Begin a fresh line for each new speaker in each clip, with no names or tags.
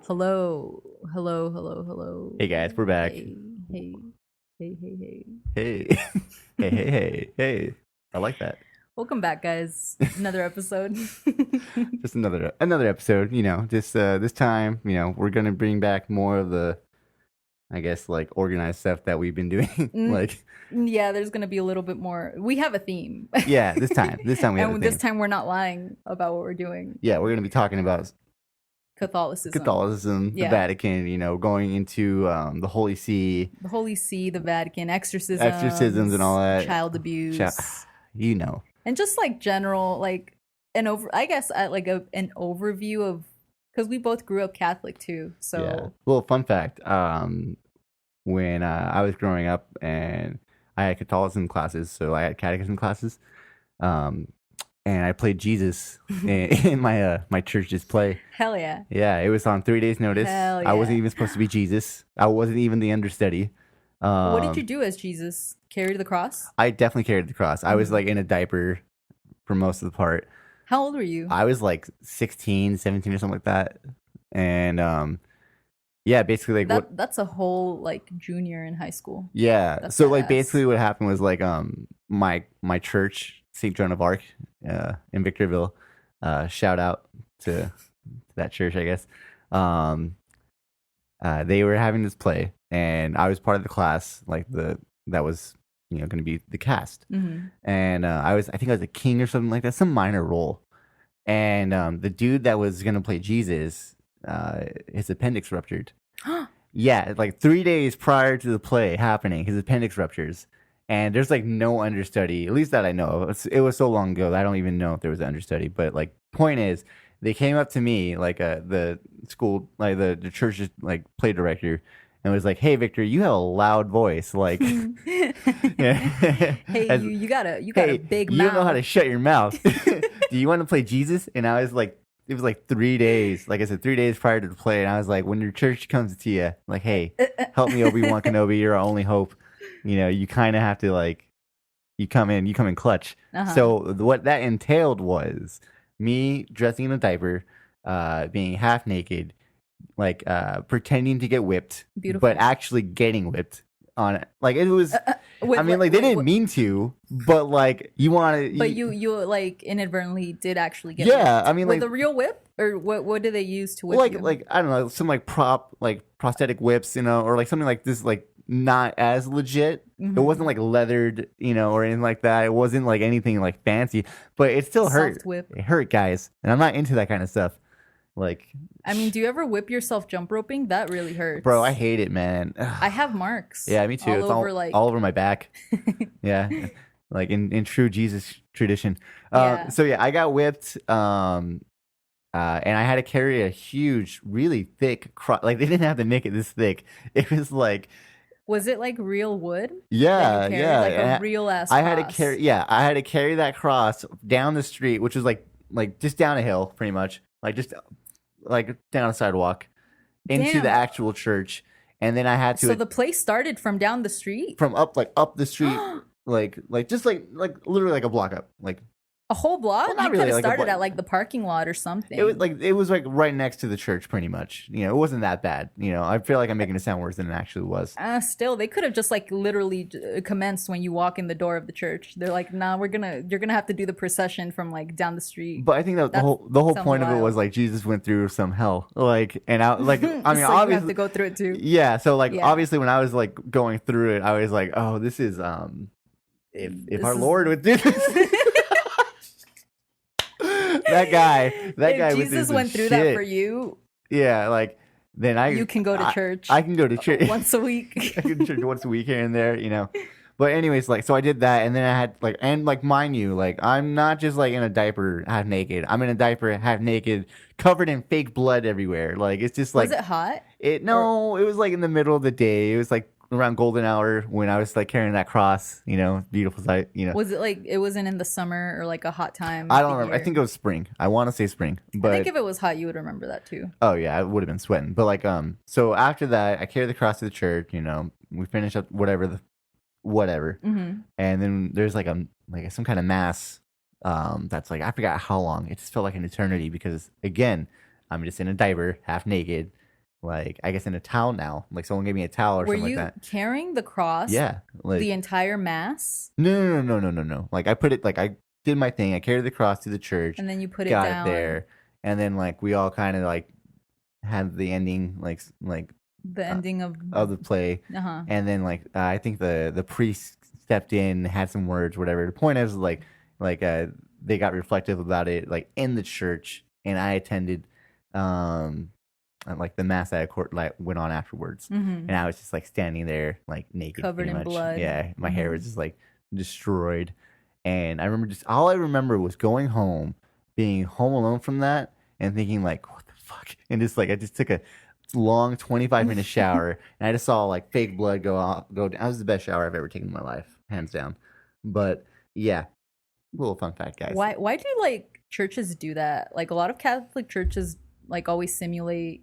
Hello, hello, hello, hello.
Hey guys, we're back.
Hey, hey, hey, hey, hey.
Hey, hey, hey, hey, hey. I like that.
Welcome back, guys. Another episode.
Just another episode. Just this time, we're gonna bring back more of the, I guess, like organized stuff that we've been doing.
Yeah, there's gonna be a little bit more. We have a theme.
Yeah, this time we have a
and this
theme.
time we're not lying about what we're doing.
Yeah, we're gonna be talking about
Catholicism,
the Vatican. Going into the Holy See,
the Vatican,
exorcisms, and all that,
child abuse,
and
just like general, like an overview of, because we both grew up Catholic too. So
yeah. Well, fun fact: when I was growing up, and I had Catholicism classes, so I had catechism classes. And I played Jesus in my church's play.
Hell yeah.
Yeah, it was on 3 days' notice.
Hell yeah.
I wasn't even supposed to be Jesus. I wasn't even the understudy.
What did you do as Jesus? Carry the cross?
I definitely carried the cross. I was like in a diaper for most of the part.
How old were you?
I was like 16, 17 or something like that. And yeah, basically like
that's a whole like junior in high school.
Yeah.
That's
so
badass.
like basically what happened was like my church, St. Joan of Arc, in Victorville, shout out to that church, I guess. They were having this play, and I was part of the class, like that was going to be the cast.
Mm-hmm.
And I think I was a king or something like that, some minor role. And the dude that was going to play Jesus, his appendix ruptured. Yeah, like 3 days prior to the play happening, his appendix ruptures. And there's like no understudy, at least that I know of. It was so long ago that I don't even know if there was an understudy. But like, point is, they came up to me, like the school, like the church's like play director, and was like, "Hey, Victor, you have a loud voice. Like,
Hey, you got a big mouth.
You don't know how to shut your mouth. Do you want to play Jesus?" And I was like, it was like 3 days, like I said, 3 days prior to the play, and I was like, when your church comes to you, like, "Hey, help me, Obi-Wan Kenobi. You're our only hope." You kind of have to like, you come in clutch.
Uh-huh.
So what that entailed was me dressing in a diaper, being half naked, like pretending to get whipped,
Beautiful.
but actually getting whipped on it. Like it was,
they
didn't mean to, but like you want to.
But you like inadvertently did actually get
Yeah,
whipped. With a real whip, or what do they use to whip you?
Like I don't know, some like prosthetic whips, or like something like this, like not as legit.
Mm-hmm.
It wasn't like leathered, or anything like that. It wasn't like anything like fancy, but it still hurt.
Soft whip.
It hurt, guys, and I'm not into that kind of stuff. Like,
do you ever whip yourself jump roping? That really hurts,
bro. I hate it, man.
I have marks.
Yeah, me too.
All over,
all over my back. Yeah, like in true Jesus tradition.
Yeah.
So yeah, I got whipped. And I had to carry a huge, really thick cross. Like they didn't have to make it this thick. It was like.
Was it like real wood?
Yeah, yeah.
Like a real ass.
I had to carry that cross down the street, which was like just down a hill, pretty much, like just like down a sidewalk into the actual church, and then I had to.
So the place started from down the street.
From up the street, like just like literally like a block up, like.
A whole block?
Well, not
you
really,
could have
like
started at like the parking lot or something.
It was like right next to the church, pretty much. It wasn't that bad. I feel like I'm making it sound worse than it actually was.
Still, they could have just like literally commenced when you walk in the door of the church. Th're like, "Nah, you're gonna have to do the procession from like down the street."
But I think that the whole point of it was like Jesus went through some hell, like, and I like I mean,
so
obviously
you have to go through it too.
Yeah, so like obviously when I was like going through it, I was like, oh, this is if our Lord would do this. That guy.
If Jesus went through that for you.
Yeah, like then
you can go to church.
I can go to church
once a week.
I can go to church once a week here and there, But anyways, like so I did that, and then I had like, and like mind you, like I'm not just like in a diaper half naked. I'm in a diaper half naked, covered in fake blood everywhere. Like it's just like.
Was it hot?
It was like in the middle of the day. It was like around golden hour when I was like carrying that cross, beautiful sight,
Was it like it wasn't in the summer or like a hot time?
I don't remember. I think it was spring. I want to say spring, but
I think if it was hot, you would remember that too.
Oh yeah, I would have been sweating. But like so after that, I carried the cross to the church. We finished up whatever,
Mm-hmm.
and then there's like some kind of mass. That's like I forgot how long. It just felt like an eternity because again, I'm just in a diaper, half naked. like I guess in a towel now. Like someone gave me a towel or
Were
something
you
like that.
carrying the cross
Yeah, like
the entire mass,
no. Like I put it like I did my thing. I carried the cross to the church,
and then you put it
got it
down?
there, and then like we all kind of like had the ending like
The ending of
the play,
uh-huh.
and then like I think the priest stepped in, had some words, whatever. The point is like they got reflective about it like in the church, and I attended like the mass that like went on afterwards,
Mm-hmm.
and I was just like standing there like naked,
Covered
pretty
in
much.
blood.
Yeah, my hair
Mhm.
was just like destroyed, and I remember just all I remember was going home, being home alone from that, and thinking like, what the fuck, and just like I just took a long 25-minute shower, and I just saw like fake blood go down. That was the best shower I've ever taken in my life, hands down. But yeah, little fun fact, guys.
Why do like churches do that? Like a lot of Catholic churches like always simulate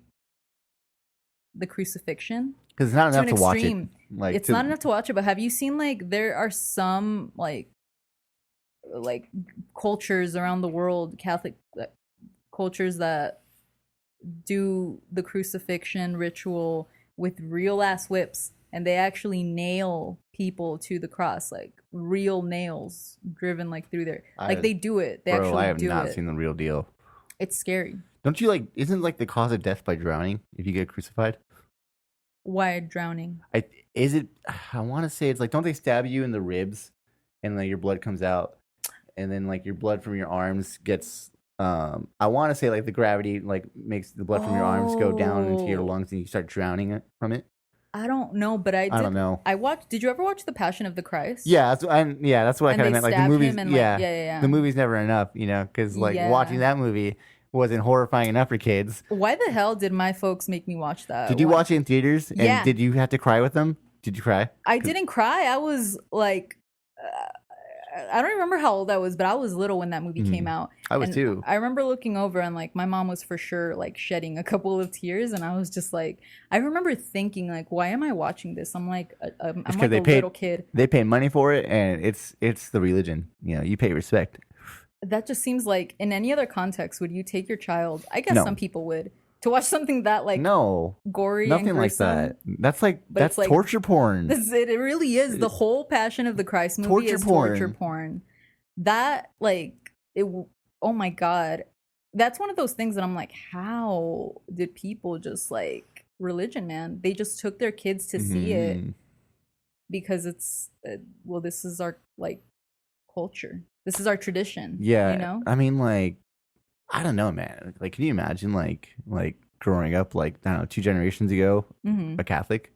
the crucifixion
Because it's not
to
enough
an
to watch it.
extreme.
Like
It's not enough to watch it, but have you seen like there are some like cultures around the world, Catholic cultures that do the crucifixion ritual with real ass whips, and they actually nail people to the cross, like real nails driven like through there. Like they do it. They
Bro,
actually
I have
do
not
it.
seen the real deal.
It's scary.
Don't you like? Isn't like the cause of death by drowning if you get crucified?
Why drowning?
Is it? I want to say it's like, don't they stab you in the ribs, and like your blood comes out, and then like your blood from your arms gets. I want to say like the gravity like makes the blood from your arms go down into your
Oh.
lungs, and you start drowning it from it.
I don't know, but I
don't know.
I watched. Did you ever watch The Passion of the Christ?
Yeah, that's what I
And
kind
they
of meant. Like the
stabbed
movies,
him and,
yeah,
like, yeah.
the movie's never enough, you know, because like
Yeah.
watching that movie wasn't horrifying enough for kids.
Why the hell did my folks make me watch that?
Did you
Why-
watch it in theaters? And
Yeah.
did you have to cry with them? Did you cry?
I didn't cry. I was like, I don't remember how old I was, but I was little when that movie came out.
I was
And
too.
I remember looking over and like my mom was for sure like shedding a couple of tears, and I was just like, I remember thinking like, why am I watching this? I'm like, I'm like a little kid.
They pay money for it, and it's the religion. You know, you pay respect.
That just seems like in any other context, would you take your child? I guess
No.
some people would to watch something that like
No,
gory,
nothing
and
like
gruesome.
that. That's like
But
that's
it's like-
torture porn.
This is it. It really is. The whole Passion of the Christ movie
Torture
is
porn.
torture porn. That like it. Oh my god, that's one of those things that I'm like, how did people just like religion? Man, they just took their kids to see it
Mhm.
because it's well, this is our like culture. This is our tradition.
Yeah,
you know.
I mean, like, I don't know, man. Like, can you imagine, like growing up, like I don't know, 2 generations ago,
Mm-hmm.
a Catholic,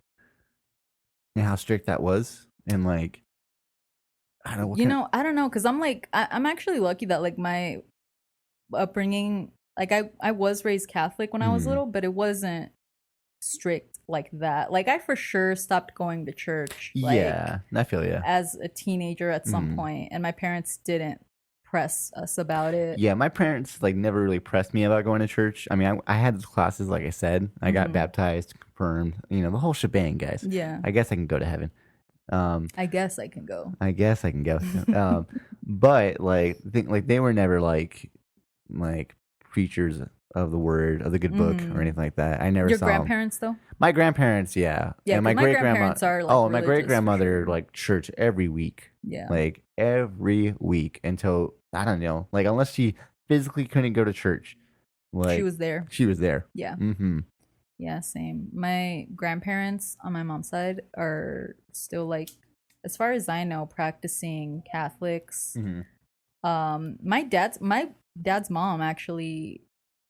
and how strict that was, and like, I don't know. What
You
kind
know, I don't know, because I'm like, I'm actually lucky that like my upbringing, like I was raised Catholic when I was
Mhm.
little, but it wasn't strict like that. Like I for sure stopped going to church. Like,
yeah, I feel you.
as a teenager at some
Mhm.
point, and my parents didn't press us about it.
Yeah, my parents like never really pressed me about going to church. I mean, I had those classes, like I said. I got
Mhm.
baptized, confirmed, you know, the whole shebang, guys.
Yeah.
I guess I can go to heaven.
I guess I can go.
I guess I can go. But like, like they were never like preachers of the word of the good book
Mhm.
or anything like that. I never
Your
saw 'em.
grandparents though?
My grandparents, yeah,
Yeah,
and my
'cause my
great grandma.
grandparents are, like,
Oh, my
religious
great
for
grandmother
sure.
like church every week,
Yeah.
like every week until I don't know, like unless she physically couldn't go to church, like
She was there.
she was there.
Yeah.
Mm-hmm.
Yeah, same. My grandparents on my mom's side are still like, as far as I know, practicing Catholics.
Mm-hmm.
My dad's mom actually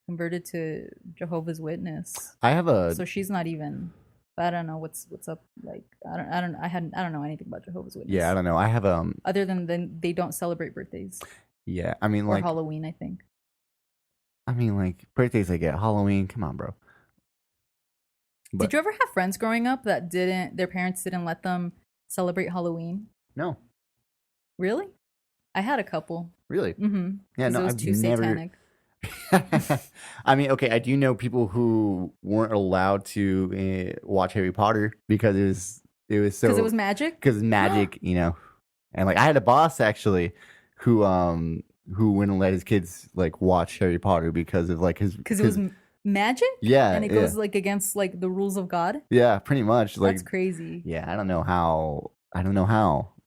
converted to Jehovah's Witness,
I have a
so she's not even. I don't know what's up. Like I don't know anything about Jehovah's Witness.
yeah. I don't know. I have
Other than they don't celebrate birthdays
yeah. I mean,
or
like
Halloween. I think.
Birthdays I get, Halloween. Come on, bro. But
Did you ever have friends growing up that their parents didn't let them celebrate Halloween?
no,
Really? I had a couple.
really.
Mm-hmm.
Yeah, no,
it was
I've
too
never.
satanic.
I mean, okay, I do know people who weren't allowed to watch Harry Potter because it was so
Because it was magic.
because magic, you know, and like I had a boss actually who wouldn't let his kids like watch Harry Potter because of like his
Because it was magic.
Yeah,
And it goes like against like the rules of God.
yeah, pretty much. Like,
That's crazy.
yeah, I don't know how.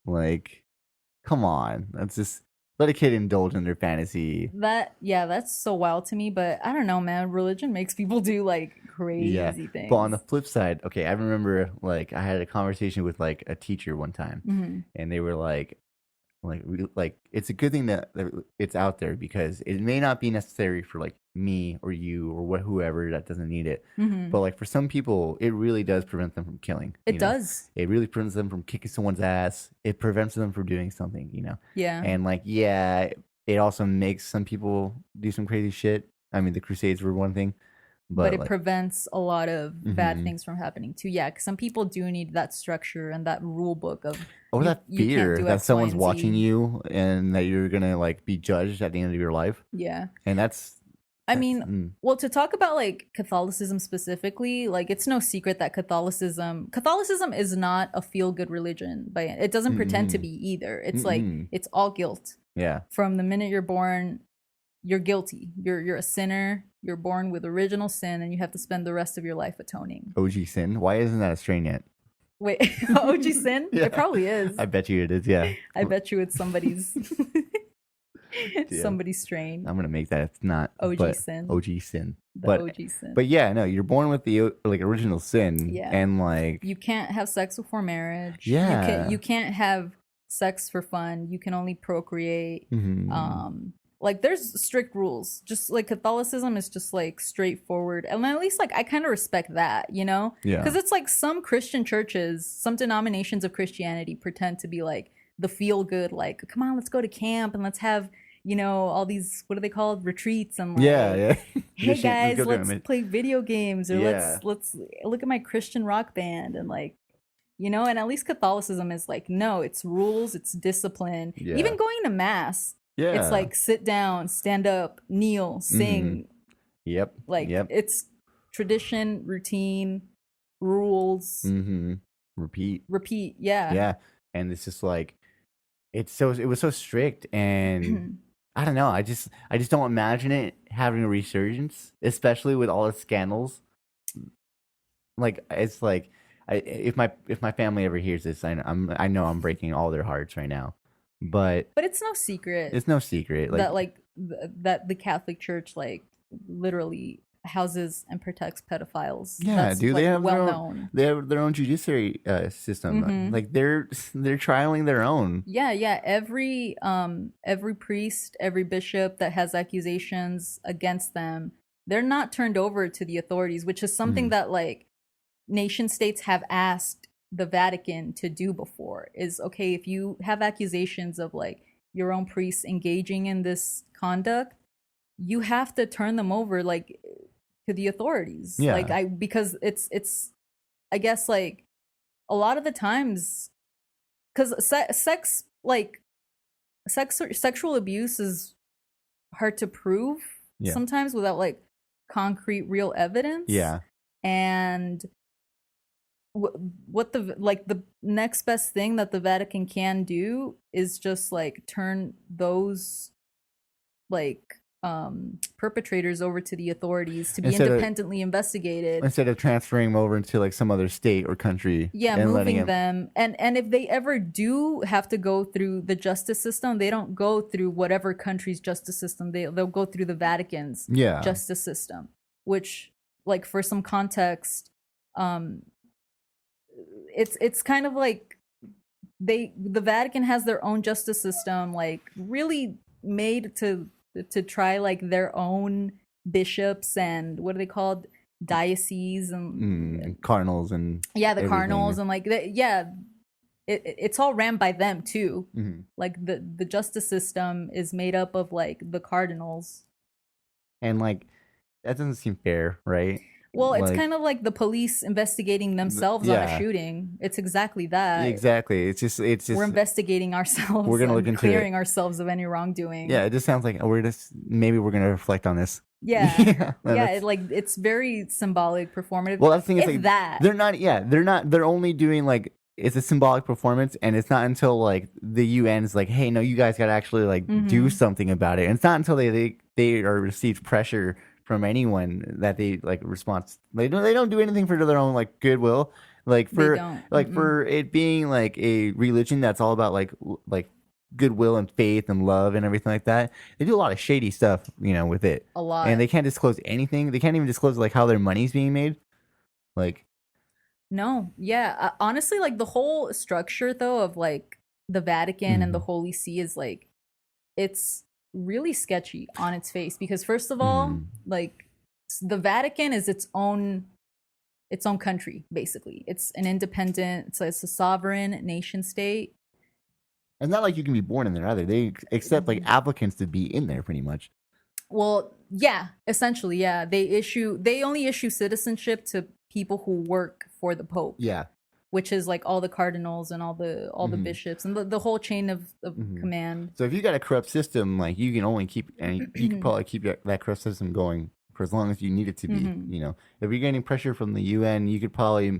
Like, come on, that's just let a kid indulge in their fantasy.
That's so wild to me. But I don't know, man. Religion makes people do like
Yeah,
crazy things.
but on the flip side, okay, I remember like I had a conversation with like a teacher one time,
Mhm.
and they were like it's a good thing that it's out there because it may not be necessary for like me or you or whoever that doesn't need it,
Mhm.
but like for some people it really does prevent them from killing.
It
you know?
does.
It really prevents them from kicking someone's ass. It prevents them from doing something,
Yeah.
and like, yeah, it also makes some people do some crazy shit. I mean, the Crusades were one thing,
But it
like,
prevents a lot of bad
Mhm.
things from happening too. Yeah, because some people do need that structure and that rule book of
or that
you can't
fear
do
that
X, Y,
someone's
and
watching
Z.
you and that you're gonna like be judged at the end of your life,
Yeah.
and
I mean, well, to talk about like Catholicism specifically, like it's no secret that Catholicism is not a feel-good religion, but it doesn't pretend to
Mm-mm.
be either. It's like
Mm-mm.
it's all guilt.
Yeah.
From the minute you're born, you're guilty. You're a sinner. You're born with original sin, and you have to spend the rest of your life atoning.
OG sin. Why isn't that a strain yet?
Wait, OG sin?
Yeah.
It probably is.
I bet you it is. Yeah.
I bet you it's somebody's
Yeah.
somebody's strain.
I'm gonna make that. It's not
OG sin.
OG sin.
The OG sin.
But yeah, no, you're born with the like original sin.
Yeah.
And like
You can't have sex before marriage.
Yeah.
You can't have sex for fun. You can only procreate.
mhm.
Like there's strict rules. Just like Catholicism is just like straightforward. And at least like I kind of respect that, you know?
Yeah.
Because it's like some Christian churches, some denominations of Christianity pretend to be like the feel good, like, come on, let's go to camp and let's have, you know, all these, what are they called? Retreats and like,
Yeah.
hey guys,
go to
let's play video games or
Yeah.
let's look at my Christian rock band and like, you know, and at least Catholicism is like, no, it's rules, it's discipline.
Yeah.
Even going to mass,
Yeah.
it's like sit down, stand up, kneel, sing.
Yep.
Like
Yep.
it's tradition, routine, rules,
Repeat.
repeat. Yeah.
Yeah. And it's just like it was so strict, and I don't know. I just don't imagine it having a resurgence, especially with all the scandals. Like it's like if my family ever hears this, I know I'm breaking all their hearts right now. But
it's no secret.
It's no secret
that the Catholic Church like literally houses and protects pedophiles.
Yeah,
That's,
dude,
like,
they have
known.
They have their own judiciary system. Like they're trialing their own.
Yeah. Every priest, every bishop that has accusations against them, they're not turned over to the authorities, which is something that like nation states have asked the Vatican to do before. Is okay, if you have accusations of like your own priests engaging in this conduct, you have to turn them over like to the authorities.
Yeah.
Like because it's I guess like a lot of the times, because sexual abuse is hard to prove sometimes without like concrete real evidence.
Yeah.
And what the next best thing that the Vatican can do is just like turn those like perpetrators over to the authorities to be independently investigated
instead of transferring them over into like some other state or country.
Yeah, and moving them. And if they ever do have to go through the justice system, they don't go through whatever country's justice system. They'll go through the Vatican's justice system, which like for some context, it's kind of like the Vatican has their own justice system, like really made to try like their own bishops and what are they called, dioceses and
cardinals and
the cardinals and like it's all ran by them too. Like the justice system is made up of like the cardinals,
and like that doesn't seem fair, right?
Well, it's kind of like the police investigating themselves on a shooting. It's exactly that.
Exactly. It's just
we're investigating ourselves.
We're gonna look into
clearing ourselves of any wrongdoing.
Yeah, it just sounds like maybe we're gonna reflect on this.
Yeah, it's very symbolic, performative.
Well, that's the thing.
It's like
they're not. Yeah, they're not. They're only doing like it's a symbolic performance, and it's not until like the UN is like, hey, no, you guys got to actually like do something about it. And it's not until they are received pressure from anyone that they like response. They don't do anything for their own like goodwill. Like
They
for
don't.
like
Mm-mm.
for it being like a religion that's all about like goodwill and faith and love and everything like that. They do a lot of shady stuff, with it.
A lot.
And they can't disclose anything. They can't even disclose like how their money's being made. Like
No, yeah. Honestly, like the whole structure though of like the Vatican and the Holy See is like it's really sketchy on its face because first of all, like the Vatican is its own country basically. It's an independent, it's a sovereign nation state.
it's not like you can be born in there either. They accept like applicants to be in there pretty much.
Well, yeah, essentially, yeah. They only issue citizenship to people who work for the Pope.
Yeah.
Which is like all the cardinals and all the bishops and the whole chain of command.
So if you got a corrupt system, like you can only keep, and you can probably keep that corrupt system going for as long as you need it to be. If you're getting pressure from the UN, you could probably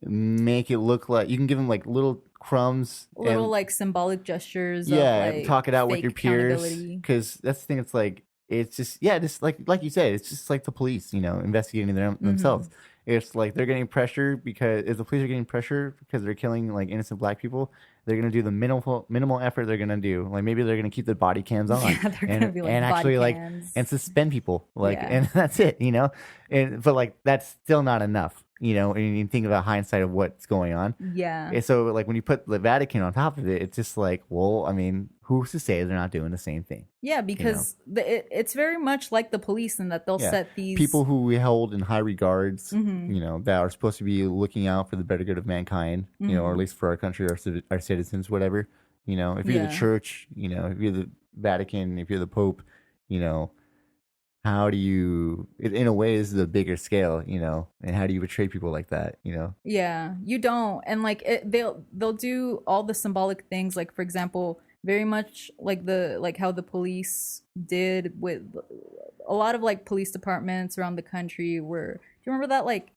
make it look like you can give them like little crumbs,
little like symbolic gestures.
Yeah,
of, like,
talk it out with your peers. Because that's the thing. It's like it's just just like you said, it's just like the police, investigating themselves. It's like they're getting pressure because if the police are getting pressure because they're killing like innocent black people, they're gonna do the minimal effort they're gonna do. Like maybe they're gonna keep the body cams on
and
actually like and suspend people and that's it, but like that's still not enough, and you think about hindsight of what's going on.
Yeah.
And so like when you put the Vatican on top of it, it's just like, well, I mean, who's to say they're not doing the same thing?
Yeah, because it's very much like the police in that they'll set these
people who we hold in high regards, that are supposed to be looking out for the better good of mankind, or at least for our country, our citizens, whatever. If you're the church, if you're the Vatican, if you're the Pope, how do you, in a way, this is a bigger scale, and how do you betray people like that,
Yeah, you don't. And like they'll do all the symbolic things, like for example, very much like how the police did with a lot of like police departments around the country were, do you remember that, like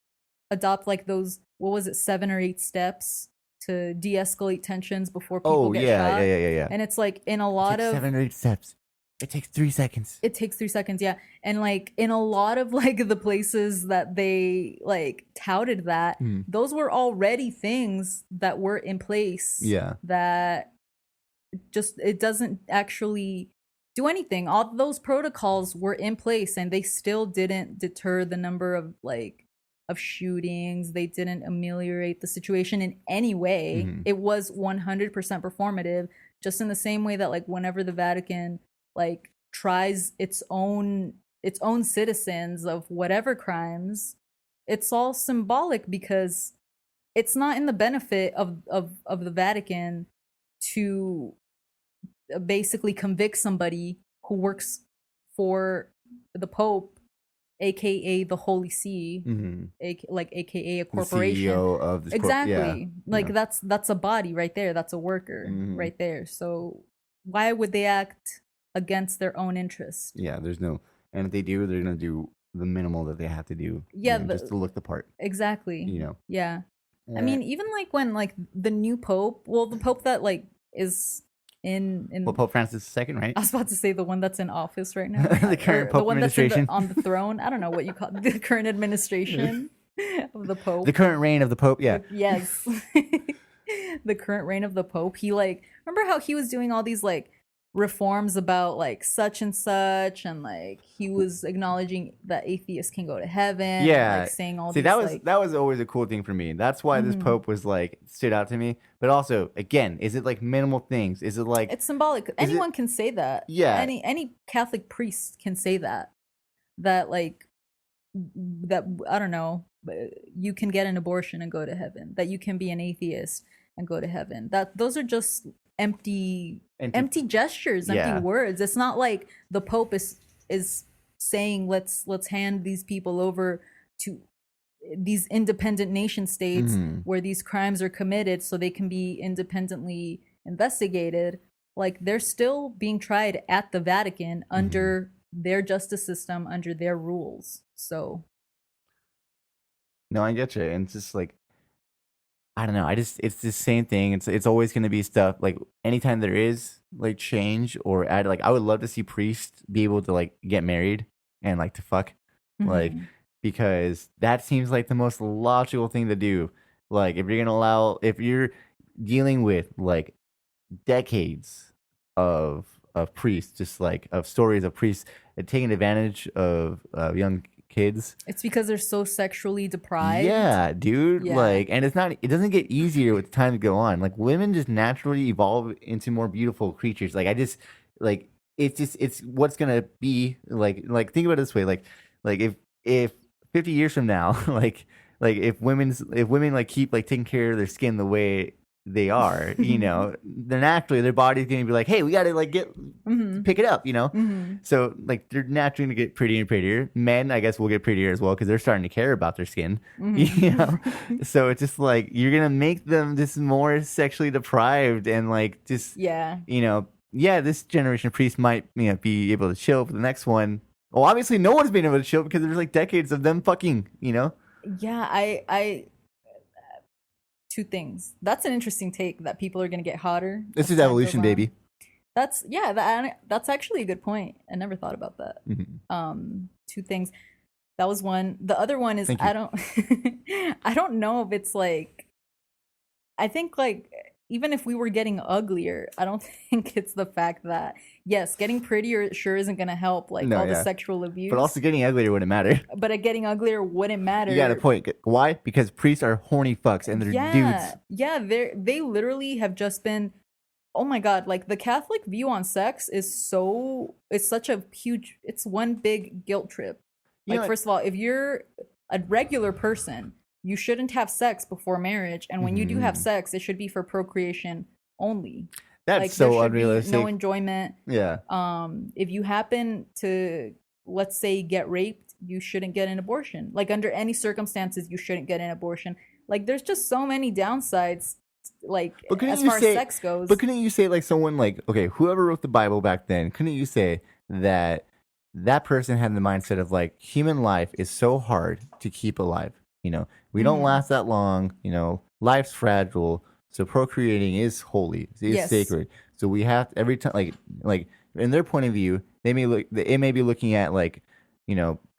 adopt like those, what was it, 7 or 8 steps to de-escalate tensions before people get shot?
Yeah.
And it's like in a lot of
7 or 8 steps. It takes 3 seconds.
It takes 3 seconds, yeah. And like in a lot of like the places that they like touted that, those were already things that were in place.
Yeah.
That just, it doesn't actually do anything. All those protocols were in place and they still didn't deter the number of shootings. They didn't ameliorate the situation in any way. It was 100% performative, just in the same way that like whenever the Vatican like tries its own citizens of whatever crimes, it's all symbolic because it's not in the benefit of the Vatican to basically convict somebody who works for the Pope, aka the Holy See, aka a corporation,
the CEO of this
exactly. That's a body right there. That's a worker right there. So why would they act against their own interest?
Yeah, there's no, and if they do, they're gonna do the minimal that they have to do.
Yeah,
just to look the part.
Exactly. Yeah.
Yeah.
I mean, even like when like the new Pope, well, the Pope that like is in
Pope Francis II, right?
I was about to say the one that's in office right now.
The current Pope
the one
administration.
that's on the throne. I don't know what you call it. The current administration of the Pope.
The current reign of the Pope, yeah.
Yes. The current reign of the Pope. He like, remember how he was doing all these like reforms about like such and such, and like he was acknowledging that atheists can go to heaven.
Yeah,
and, like saying all.
See,
these,
that was always a cool thing for me. That's why this Pope was like stood out to me. But also, again, is it like minimal things? Is it like
it's symbolic? Anyone can say that.
Yeah,
any Catholic priest can say that. That like that I don't know. You can get an abortion and go to heaven. That you can be an atheist and go to heaven. That those are just empty gestures, empty words. It's not like the Pope is saying let's hand these people over to these independent nation states where these crimes are committed so they can be independently investigated. Like they're still being tried at the Vatican under their justice system, under their rules. So
no, I get you. And it's just like, I don't know. It's the same thing. It's always going to be stuff like anytime there is like change or add, like I would love to see priests be able to like get married and like to fuck, like, because that seems like the most logical thing to do. Like, if you're dealing with like decades of priests, just like of stories of priests taking advantage of young kids.
It's because they're so sexually deprived.
Yeah, dude.
Yeah.
Like, and it doesn't get easier with time to go on. Like, women just naturally evolve into more beautiful creatures. Like, it's what's gonna be like. Think about it this way. Like if 50 years from now, like if women like keep like taking care of their skin the way they are, then naturally their body's gonna be like, hey, we gotta like pick it up, So like they're naturally gonna get prettier and prettier. Men, I guess, will get prettier as well because they're starting to care about their skin, So it's just like you're gonna make them just more sexually deprived and like just this generation of priests might be able to chill, but the next one, well, obviously no one's been able to chill because there's like decades of them fucking,
Yeah, I two things. That's an interesting take that people are going to get hotter.
This is evolution, baby.
That's that's actually a good point. I never thought about that. Two things. That was one. The other one is I don't know if it's like, I think like even if we were getting uglier, I don't think it's the fact that, yes, getting prettier sure isn't going to help the sexual abuse.
But also getting uglier wouldn't matter.
But getting uglier wouldn't matter.
You got a point. Why? Because priests are horny fucks and they're dudes.
Yeah, they literally have just been, oh my God, like the Catholic view on sex is such a huge, it's one big guilt trip. Like, first of all, if you're a regular person, you shouldn't have sex before marriage, and when you do have sex, it should be for procreation only.
That's so unrealistic.
No enjoyment.
Yeah.
If you happen to, let's say, get raped, you shouldn't get an abortion. Like, under any circumstances, you shouldn't get an abortion. Like, there's just so many downsides, like, as far as sex goes.
But couldn't you say, like, someone like, okay, whoever wrote the Bible back then, couldn't you say that person had the mindset of like, human life is so hard to keep alive? We don't last that long. Life's fragile. So procreating is holy. It's sacred. So we have to, every time, like in their point of view, it may be looking at like,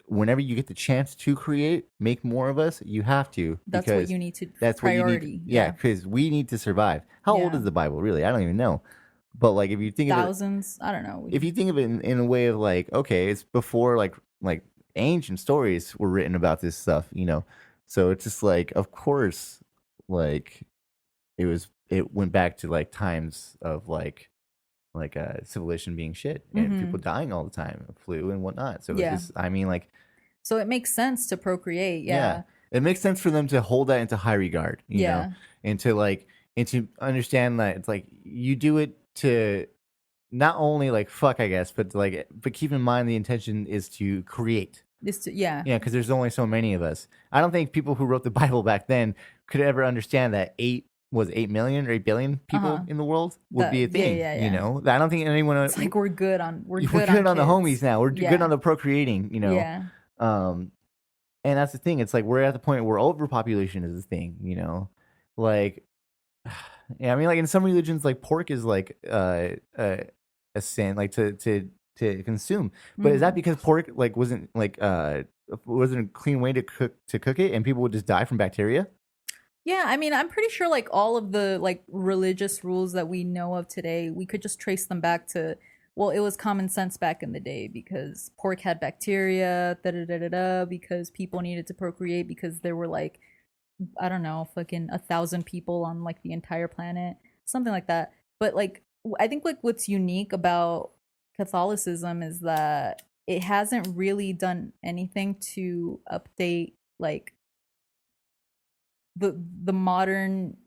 whenever you get the chance to create, make more of us, you have to.
That's what you need to.
That's priority. What you need. Yeah, because we need to survive. How old is the Bible really? I don't even know. But like, if you think
thousands, I don't know.
If you think of it in a way of like, okay, it's before like ancient stories were written about this stuff, So it's just like, of course, like it went back to like times of like civilization being shit and people dying all the time, flu and whatnot. So it's just, I mean, like,
so it makes sense to procreate. Yeah.
It makes sense for them to hold that into high regard, you know, and to understand that it's like you do it to not only like fuck, I guess, but keep in mind the intention is to create. Because there's only so many of us. I don't think people who wrote the Bible back then could ever understand that 8 million or 8 billion people in the world would be a thing. I don't think anyone.
It's like we're good on
the homies now. We're good on the procreating. And that's the thing. It's like we're at the point where overpopulation is a thing. Like, I mean, like in some religions, like pork is like a sin, like to consume. But is that because pork like wasn't a clean way to cook it and people would just die from bacteria?
Yeah, I mean, I'm pretty sure like all of the like religious rules that we know of today, we could just trace them back to, well, it was common sense back in the day because pork had bacteria, because people needed to procreate because there were like, I don't know, fucking 1,000 people on like the entire planet, something like that. But like, I think like what's unique about Catholicism is that it hasn't really done anything to update like the modern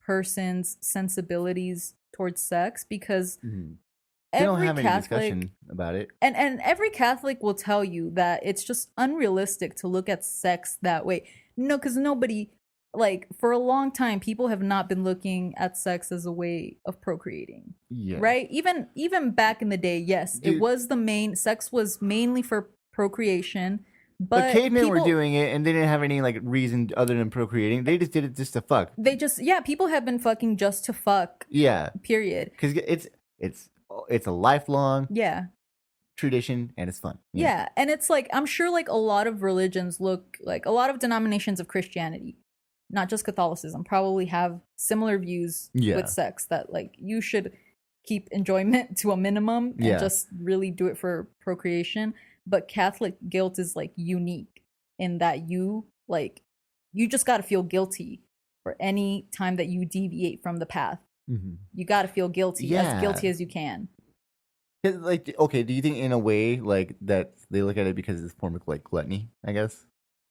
person's sensibilities towards sex, because
they don't have any discussion about it.
And every Catholic will tell you that it's just unrealistic to look at sex that way. No, because nobody, like, for a long time, people have not been looking at sex as a way of procreating. Yeah. Right? Even back in the day, yes, dude, sex was mainly for procreation. But
cavemen were doing it, and they didn't have any like reason other than procreating. They just did it just to fuck.
People have been fucking just to fuck.
Yeah.
Period.
Because it's a lifelong.
Yeah.
tradition, and it's fun.
Yeah, and it's like I'm sure like a lot of religions look like a lot of denominations of Christianity, not just Catholicism, probably have similar views with sex that like you should keep enjoyment to a minimum and just really do it for procreation. But Catholic guilt is like unique in that you just got to feel guilty for any time that you deviate from the path. You got to feel guilty, as guilty as you can.
Like, okay, do you think in a way like that they look at it because it's a form of like gluttony? I guess,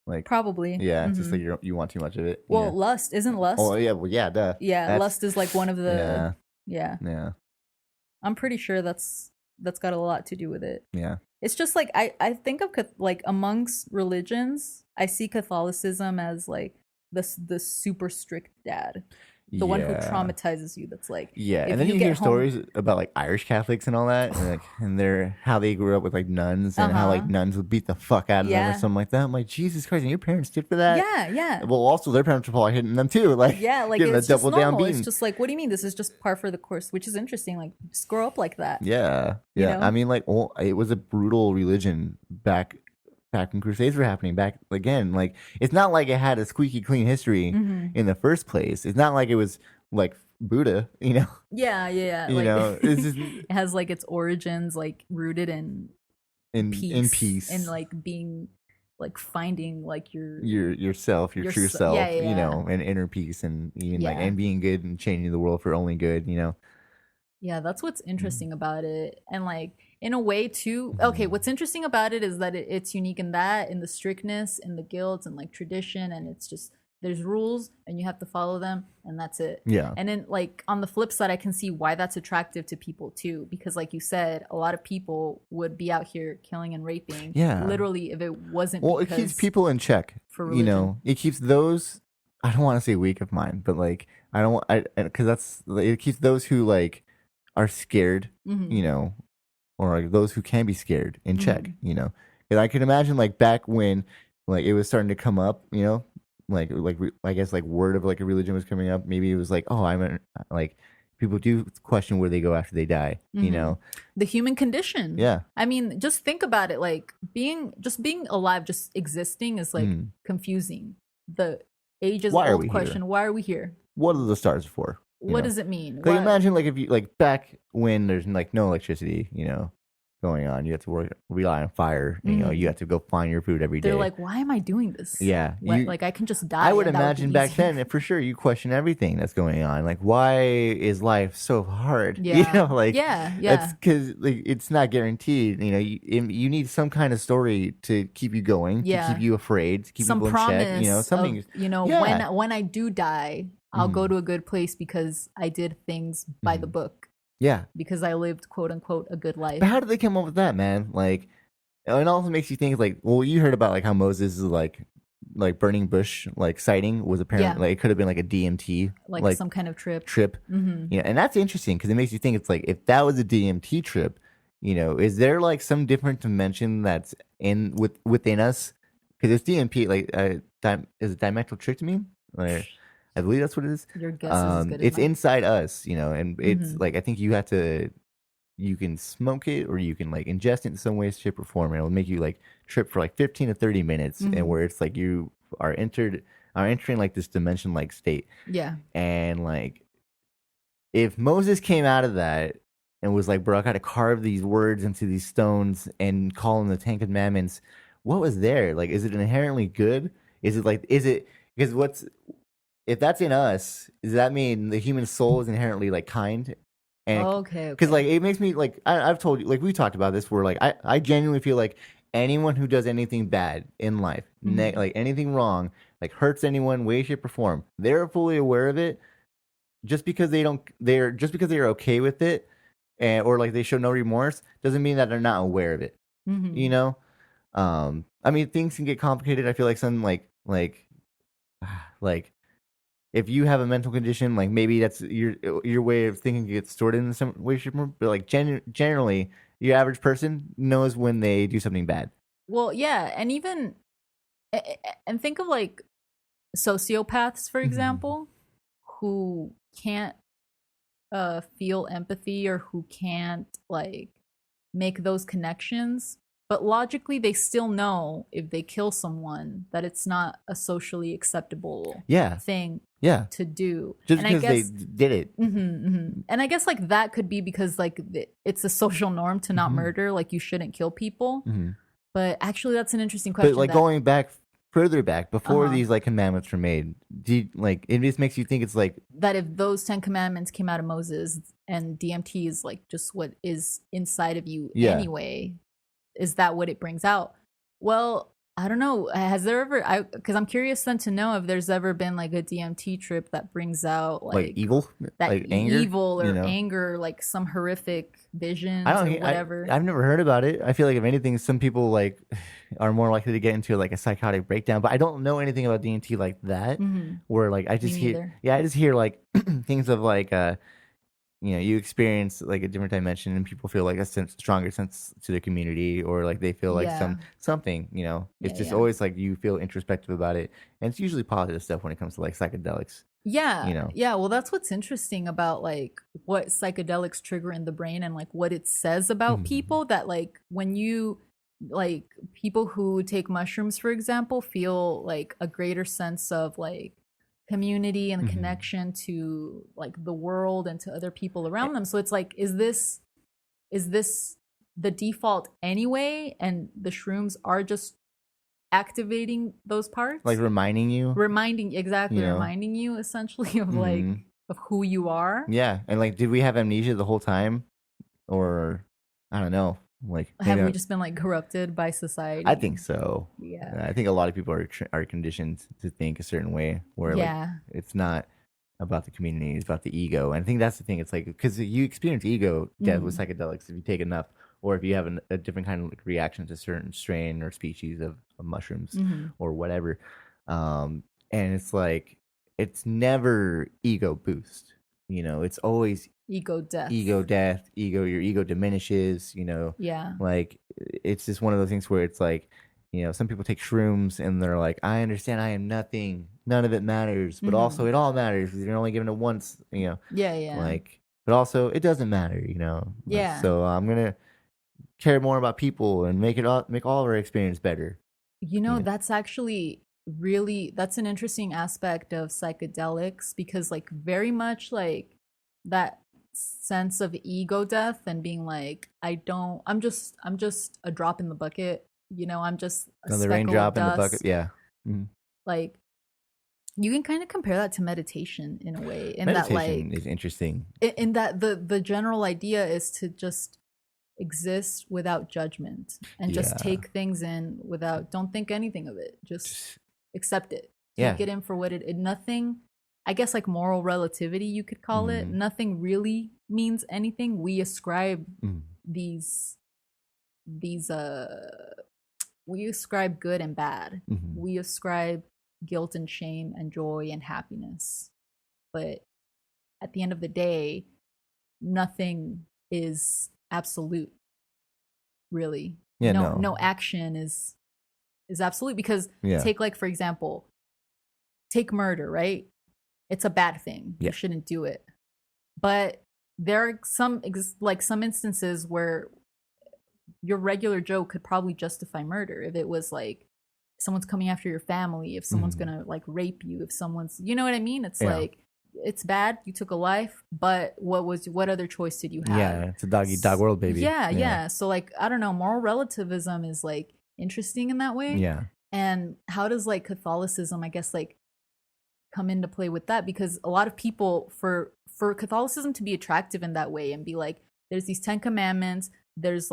like
probably.
Yeah, it's just like you want too much of it.
Well, lust isn't lust.
Oh yeah, well yeah, duh.
Yeah, lust is like one of the
yeah.
I'm pretty sure that's got a lot to do with it.
Yeah.
It's just like I think of like amongst religions, I see Catholicism as like the super strict dad. The one who traumatizes you. That's like
and then you hear stories about like Irish Catholics and all that, and, like, and how they grew up with like nuns and how like nuns would beat the fuck out of them or something like that. I'm like, Jesus Christ, and your parents did for that?
Yeah.
Well, also their parents were probably hitting them too, like
like it's just normal. It's just like, what do you mean? This is just par for the course, which is interesting. Like, just grow up like that.
Yeah.
You know?
I mean, like, it was a brutal religion back when Crusades were happening. Back again, like it's not like it had a squeaky clean history in the first place. It's not like it was like Buddha, you know.
Yeah.
You
like,
know, it's just,
it has like its origins like rooted in peace and like being like finding like
yourself, your true self, you know, and inner peace and even like and being good and changing the world for only good, you know.
Yeah, that's what's interesting about it. And like in a way too, okay, what's interesting about it is that it's unique in the strictness and the guilt and like tradition, and it's just there's rules and you have to follow them and that's it.
Yeah.
And then like on the flip side, I can see why that's attractive to people too, because like you said, a lot of people would be out here killing and raping.
Yeah.
Literally, if it wasn't
it keeps people in check. For religion. You know, it keeps those, I don't want to say weak of mind, but like because it keeps those who like are scared, you know, or like those who can be scared in check, you know. And I can imagine like back when like it was starting to come up, you know, like I guess like word of like a religion was coming up. Maybe it was like, oh, like people do question where they go after they die, you know.
The human condition.
Yeah.
I mean, just think about it. Like being alive, just existing is like confusing. The ages-old question: why are we here?
What are the stars for?
What does it mean?
Like imagine like if you like back when there's like no electricity, you know, going on, you have to rely on fire. You know, you have to go find your food every day.
They're like, why am I doing this?
Yeah,
like I can just die.
I would imagine back then, for sure, you question everything that's going on. Like, why is life so hard?
Yeah,
you know, like
It's
because like it's not guaranteed. You know, you need some kind of story to keep you going, to keep you afraid, to keep
some
people in check. You know, something.
Of, you know, when I do die, I'll go to a good place because I did things by the book.
Yeah.
Because I lived, quote unquote, a good life.
But how did they come up with that, man? Like, it also makes you think, like, well, you heard about, like, how Moses is, like burning bush, like, sighting was apparently, like, it could have been, like, a DMT.
Like some kind of trip.
Yeah, and that's interesting because it makes you think it's like, if that was a DMT trip, you know, is there, like, some different dimension that's within us? Because it's DMT, like, is it dimethyltryptamine? Like, I believe that's what it is.
Your guess is as good as
it's
mine.
inside us, you know, and it's like I think you can smoke it or you can like ingest it in some way, shape, or form, and it'll make you like trip for like 15 to 30 minutes, and where it's like you are entering like this dimension like state.
Yeah.
And like if Moses came out of that and was like, bro, I gotta carve these words into these stones and call them the Ten Commandments, what was there? Like, is it inherently good? Is it because if that's in us, does that mean the human soul is inherently like kind? And
okay.
Because like it makes me like I've told you, like we talked about this, where like I genuinely feel like anyone who does anything bad in life, like anything wrong, like hurts anyone, way, shape, or form, they're fully aware of it. Just because they are okay with it, or like they show no remorse, doesn't mean that they're not aware of it. You know, I mean things can get complicated. I feel like some like if you have a mental condition, like maybe that's your way of thinking gets distorted in some way, shape, or form. But like generally, your average person knows when they do something bad.
Well, yeah, and even and think of like sociopaths, for example, who can't feel empathy or who can't like make those connections, but logically they still know if they kill someone that it's not a socially acceptable
Yeah.
thing
Yeah.
to do.
Just
And
because
I guess
they did it.
and I guess like that could be because like it's a social norm to not murder, like you shouldn't kill people. But actually that's an interesting question.
But like going back further back before these like commandments were made, like it just makes you think it's like
that if those 10 commandments came out of Moses and DMT is like just what is inside of you anyway, is that what it brings out? Well, I don't know. Has there ever, because I'm curious then to know if there's ever been like a DMT trip that brings out like
evil,
that
like anger,
evil or anger, like some horrific visions
I don't
or whatever.
I've never heard about it. I feel like if anything, some people like are more likely to get into like a psychotic breakdown. But I don't know anything about DMT like that. Where like I just hear, I just hear like things of like you experience like a different dimension and people feel like a stronger sense to the community, or like they feel like something, it's just always like you feel introspective about it, and it's usually positive stuff when it comes to like psychedelics.
Yeah, well that's what's interesting about like what psychedelics trigger in the brain and like what it says about people, that like when you like people who take mushrooms for example feel like a greater sense of like community and connection to like the world and to other people around them. So it's like, is this the default anyway, and the shrooms are just activating those parts,
like reminding you
essentially of like of who you are.
And like, did we have amnesia the whole time, or I don't know, like
have we just been like corrupted by society?
I think so. I think a lot of people are conditioned to think a certain way, where like it's not about the community, it's about the ego. And I think that's the thing. It's like, because you experience ego death with psychedelics if you take enough, or if you have a different kind of like reaction to certain strain or species of mushrooms or whatever. And it's like, it's never ego boost. It's always
ego death,
your ego diminishes, like it's just one of those things where it's like, some people take shrooms and they're like, I understand I am nothing, none of it matters, but also it all matters because you're only given it once, like, but also it doesn't matter, so I'm gonna care more about people and make all of our experience better.
That's actually that's an interesting aspect of psychedelics, because like very much like that sense of ego death and being like, I'm just a drop in the bucket, I'm just a
raindrop in the bucket.
Like you can kind of compare that to meditation in a way, in
meditation
that like
is interesting,
in that the general idea is to just exist without judgment and just take things in without, don't think anything of it, just accept it, take it in for what it nothing, I guess like moral relativity you could call it, nothing really means anything. We ascribe these we ascribe good and bad, we ascribe guilt and shame and joy and happiness, but at the end of the day nothing is absolute, really. No action is absolute, because take like for example, take murder, right? It's a bad thing, you shouldn't do it, but there are some instances where your regular joke could probably justify murder. If it was like someone's coming after your family, if someone's gonna like rape you, if someone's, you know what I mean? It's like, it's bad, you took a life, but what other choice did you have?
It's a dog eat dog world, baby.
So like, I don't know, moral relativism is like interesting in that way. And how does like Catholicism, I guess, like come into play with that? Because a lot of people, for Catholicism to be attractive in that way and be like, there's these 10 commandments, there's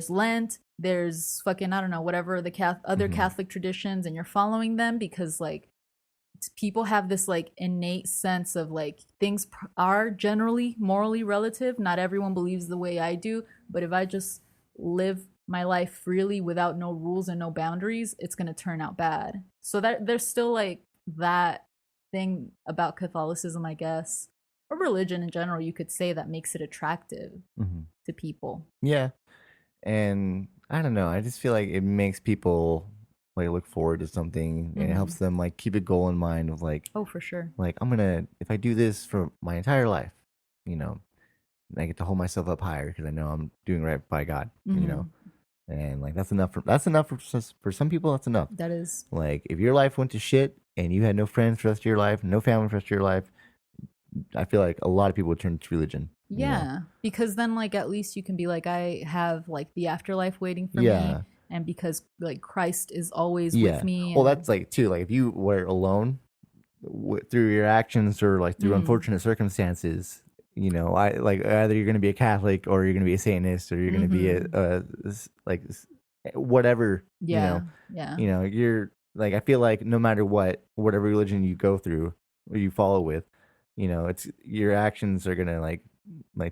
Lent, there's fucking, I don't know, whatever the other Catholic traditions, and you're following them because like people have this like innate sense of like things are generally morally relative. Not everyone believes the way I do, but if I just live my life freely without no rules and no boundaries, it's going to turn out bad. So that there's still like that thing about Catholicism, I guess, or religion in general, you could say, that makes it attractive to people.
And I don't know, I just feel like it makes people like look forward to something, and it helps them like keep a goal in mind of like,
oh, for sure,
like, I'm gonna, if I do this for my entire life, I get to hold myself up higher because I know I'm doing right by God,
Mhm.
you know. And like that's enough for some people. That's enough.
That is.
Like if your life went to shit and you had no friends for the rest of your life, no family for the rest of your life, I feel like a lot of people would turn to religion.
Yeah, because then like at least you can be like, I have like the afterlife waiting for me,
Yeah.
and because like Christ is always
Yeah.
with me.
Well,
and-
that's like too. Like if you were alone through your actions or like through unfortunate circumstances, you know, I like either you're going to be a Catholic or you're going to be a Satanist or you're going to be a like whatever.
yeah,
You know, you're like I feel like no matter whatever religion you go through or you follow with, you know, it's your actions are gonna like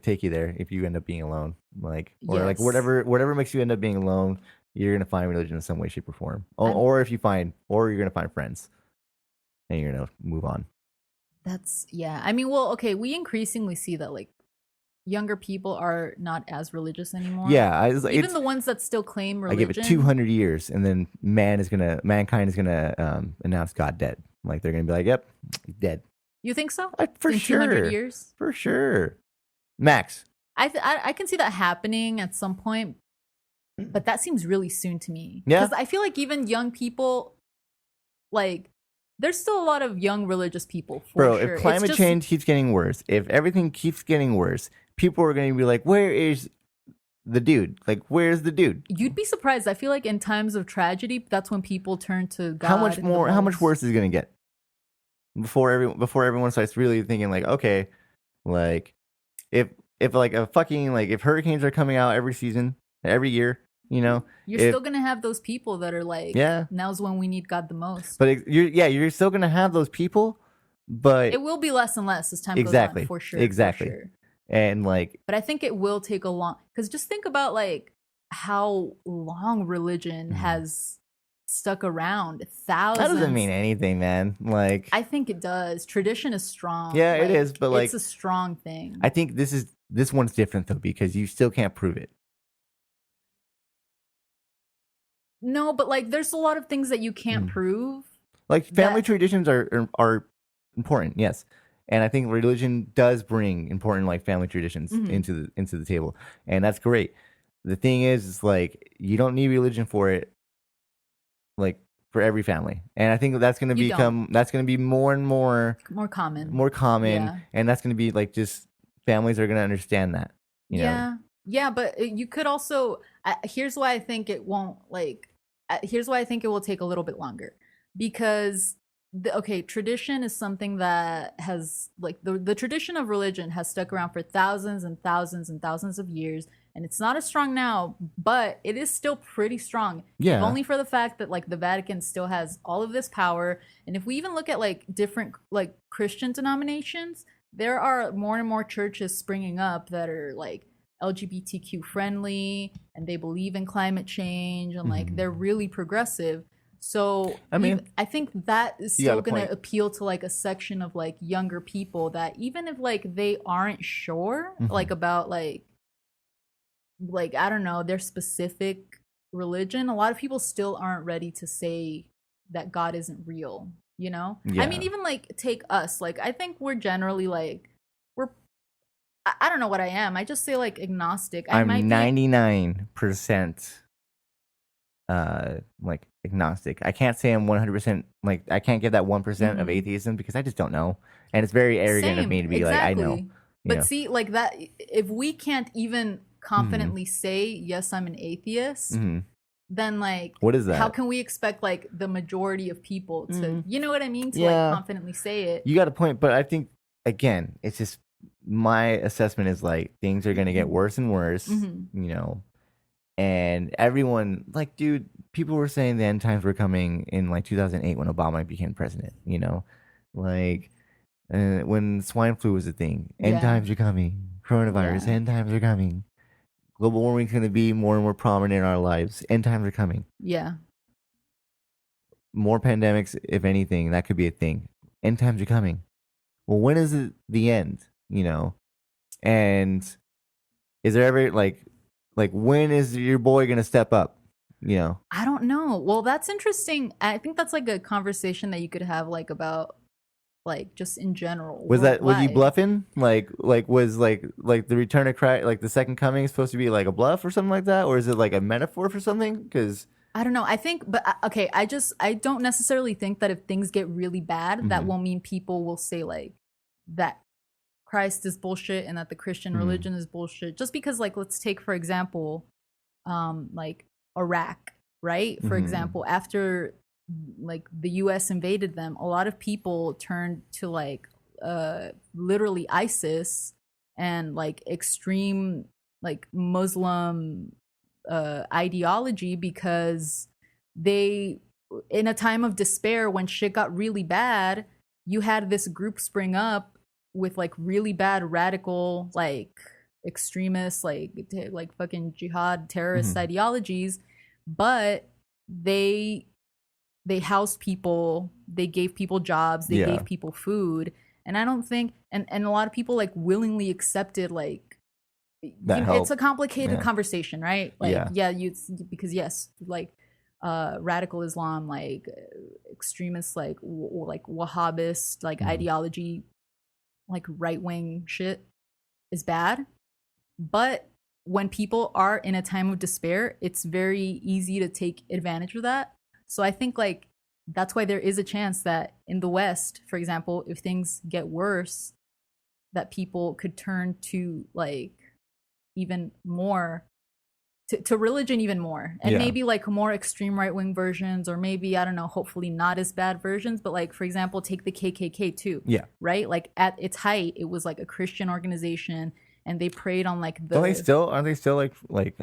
take you there if you end up being alone, like or like
Yes.
whatever makes you end up being alone, you're gonna find religion in some way, shape, or form. Or if you find, or you're gonna find friends, and you're gonna move on.
That's yeah. I mean, well, okay, we increasingly see that like younger people are not as religious anymore.
Yeah,
even the ones that still claim
I
religion.
give it 200 years, and then mankind is gonna announce God dead. Like they're gonna be like, "Yep, dead."
You think so?
For
in
sure.
200 years?
For sure. Max.
I can see that happening at some point, but that seems really soon to me.
Yeah.
Because I feel like even young people, like, there's still a lot of young religious people.
Bro,
sure.
if climate change keeps getting worse, if everything keeps getting worse, people are going to be like, where is the dude? Like, where's the dude?
You'd be surprised. I feel like in times of tragedy, that's when people turn to God.
How much worse is it going to get? Before everyone starts really thinking like, okay, like if like a fucking like if hurricanes are coming out every season, every year, you know,
you're still gonna have those people that are like,
yeah,
now's when we need God the most.
But you're still gonna have those people, but
it will be less and less as time goes on, for sure.
Exactly.
For sure.
And like,
but I think it will take a long, because just think about like how long religion has stuck around. Thousands.
That doesn't mean anything, man. Like,
I think it does. Tradition is strong.
Yeah,
like,
it is, but like
it's a strong thing.
I think this one's different though because you still can't prove it.
No, but like there's a lot of things that you can't prove.
Like family traditions are important, yes. And I think religion does bring important like family traditions into the table. And that's great. The thing is like you don't need religion for it, like for every family. And I think that's gonna be more and more
common.
Yeah. And that's gonna be like just families are gonna understand that. You know?
Yeah, but you could also here's why I think it won't here's why I think it will take a little bit longer, because tradition is something that has like the tradition of religion has stuck around for thousands and thousands and thousands of years, and it's not as strong now, but it is still pretty strong.
Yeah.
If only for the fact that like the Vatican still has all of this power. And if we even look at like different like Christian denominations, there are more and more churches springing up that are like LGBTQ friendly, and they believe in climate change, and like they're really progressive. So
I mean,
I think that is still going to appeal to like a section of like younger people that even if like they aren't sure like about like I don't know, their specific religion, a lot of people still aren't ready to say that God isn't real, you know?
Yeah.
I mean, even like take us, like I think we're generally like I don't know what I am. I just say like agnostic.
I'm 99% like agnostic. I can't say I'm 100% like I can't give that 1% of atheism because I just don't know. And it's very arrogant of me to be like I know.
But see, like that if we can't even confidently say yes, I'm an atheist, then like
what is that?
How can we expect like the majority of people to you know what I mean? To like confidently say it.
You got a point, but I think again, it's just my assessment is like things are gonna get worse and worse, you know. And everyone, like, dude, people were saying the end times were coming in like 2008 when Obama became president, you know, like when swine flu was a thing. End times are coming. Coronavirus, end times are coming. Global warming is going to be more and more prominent in our lives. End times are coming.
Yeah.
More pandemics, if anything, that could be a thing. End times are coming. Well, when is it the end, you know? And is there ever like when is your boy gonna step up, you know?
I don't know. Well, that's interesting. I think that's like a conversation that you could have like about like just in general.
Was he
worldwide.
bluffing? Was the return of Christ, like the second coming, supposed to be like a bluff or something like that, or is it like a metaphor for something? Because
I don't know. I think, but okay, I don't necessarily think that if things get really bad, that will mean people will say like that Christ is bullshit and that the Christian religion is bullshit. Just because, like, let's take for example, like Iraq, right? For example, after like the U.S. invaded them, a lot of people turned to like literally ISIS and like extreme like Muslim ideology because they, in a time of despair when shit got really bad, you had this group spring up with like really bad radical like extremists like fucking jihad terrorist ideologies, but they housed people, they gave people jobs, they gave people food, and I don't think and a lot of people like willingly accepted like it's a complicated conversation, right? Like because yes, like radical Islam, like extremists, like like Wahhabist, like ideology, like right wing shit is bad. But when people are in a time of despair, it's very easy to take advantage of that. So I think like that's why there is a chance that in the West, for example, if things get worse, that people could turn to like even more to religion even more, and maybe like more extreme right-wing versions, or maybe I don't know, hopefully not as bad versions, but like for example take the KKK too, right? Like at its height it was like a Christian organization and they preyed on like the
aren't they still like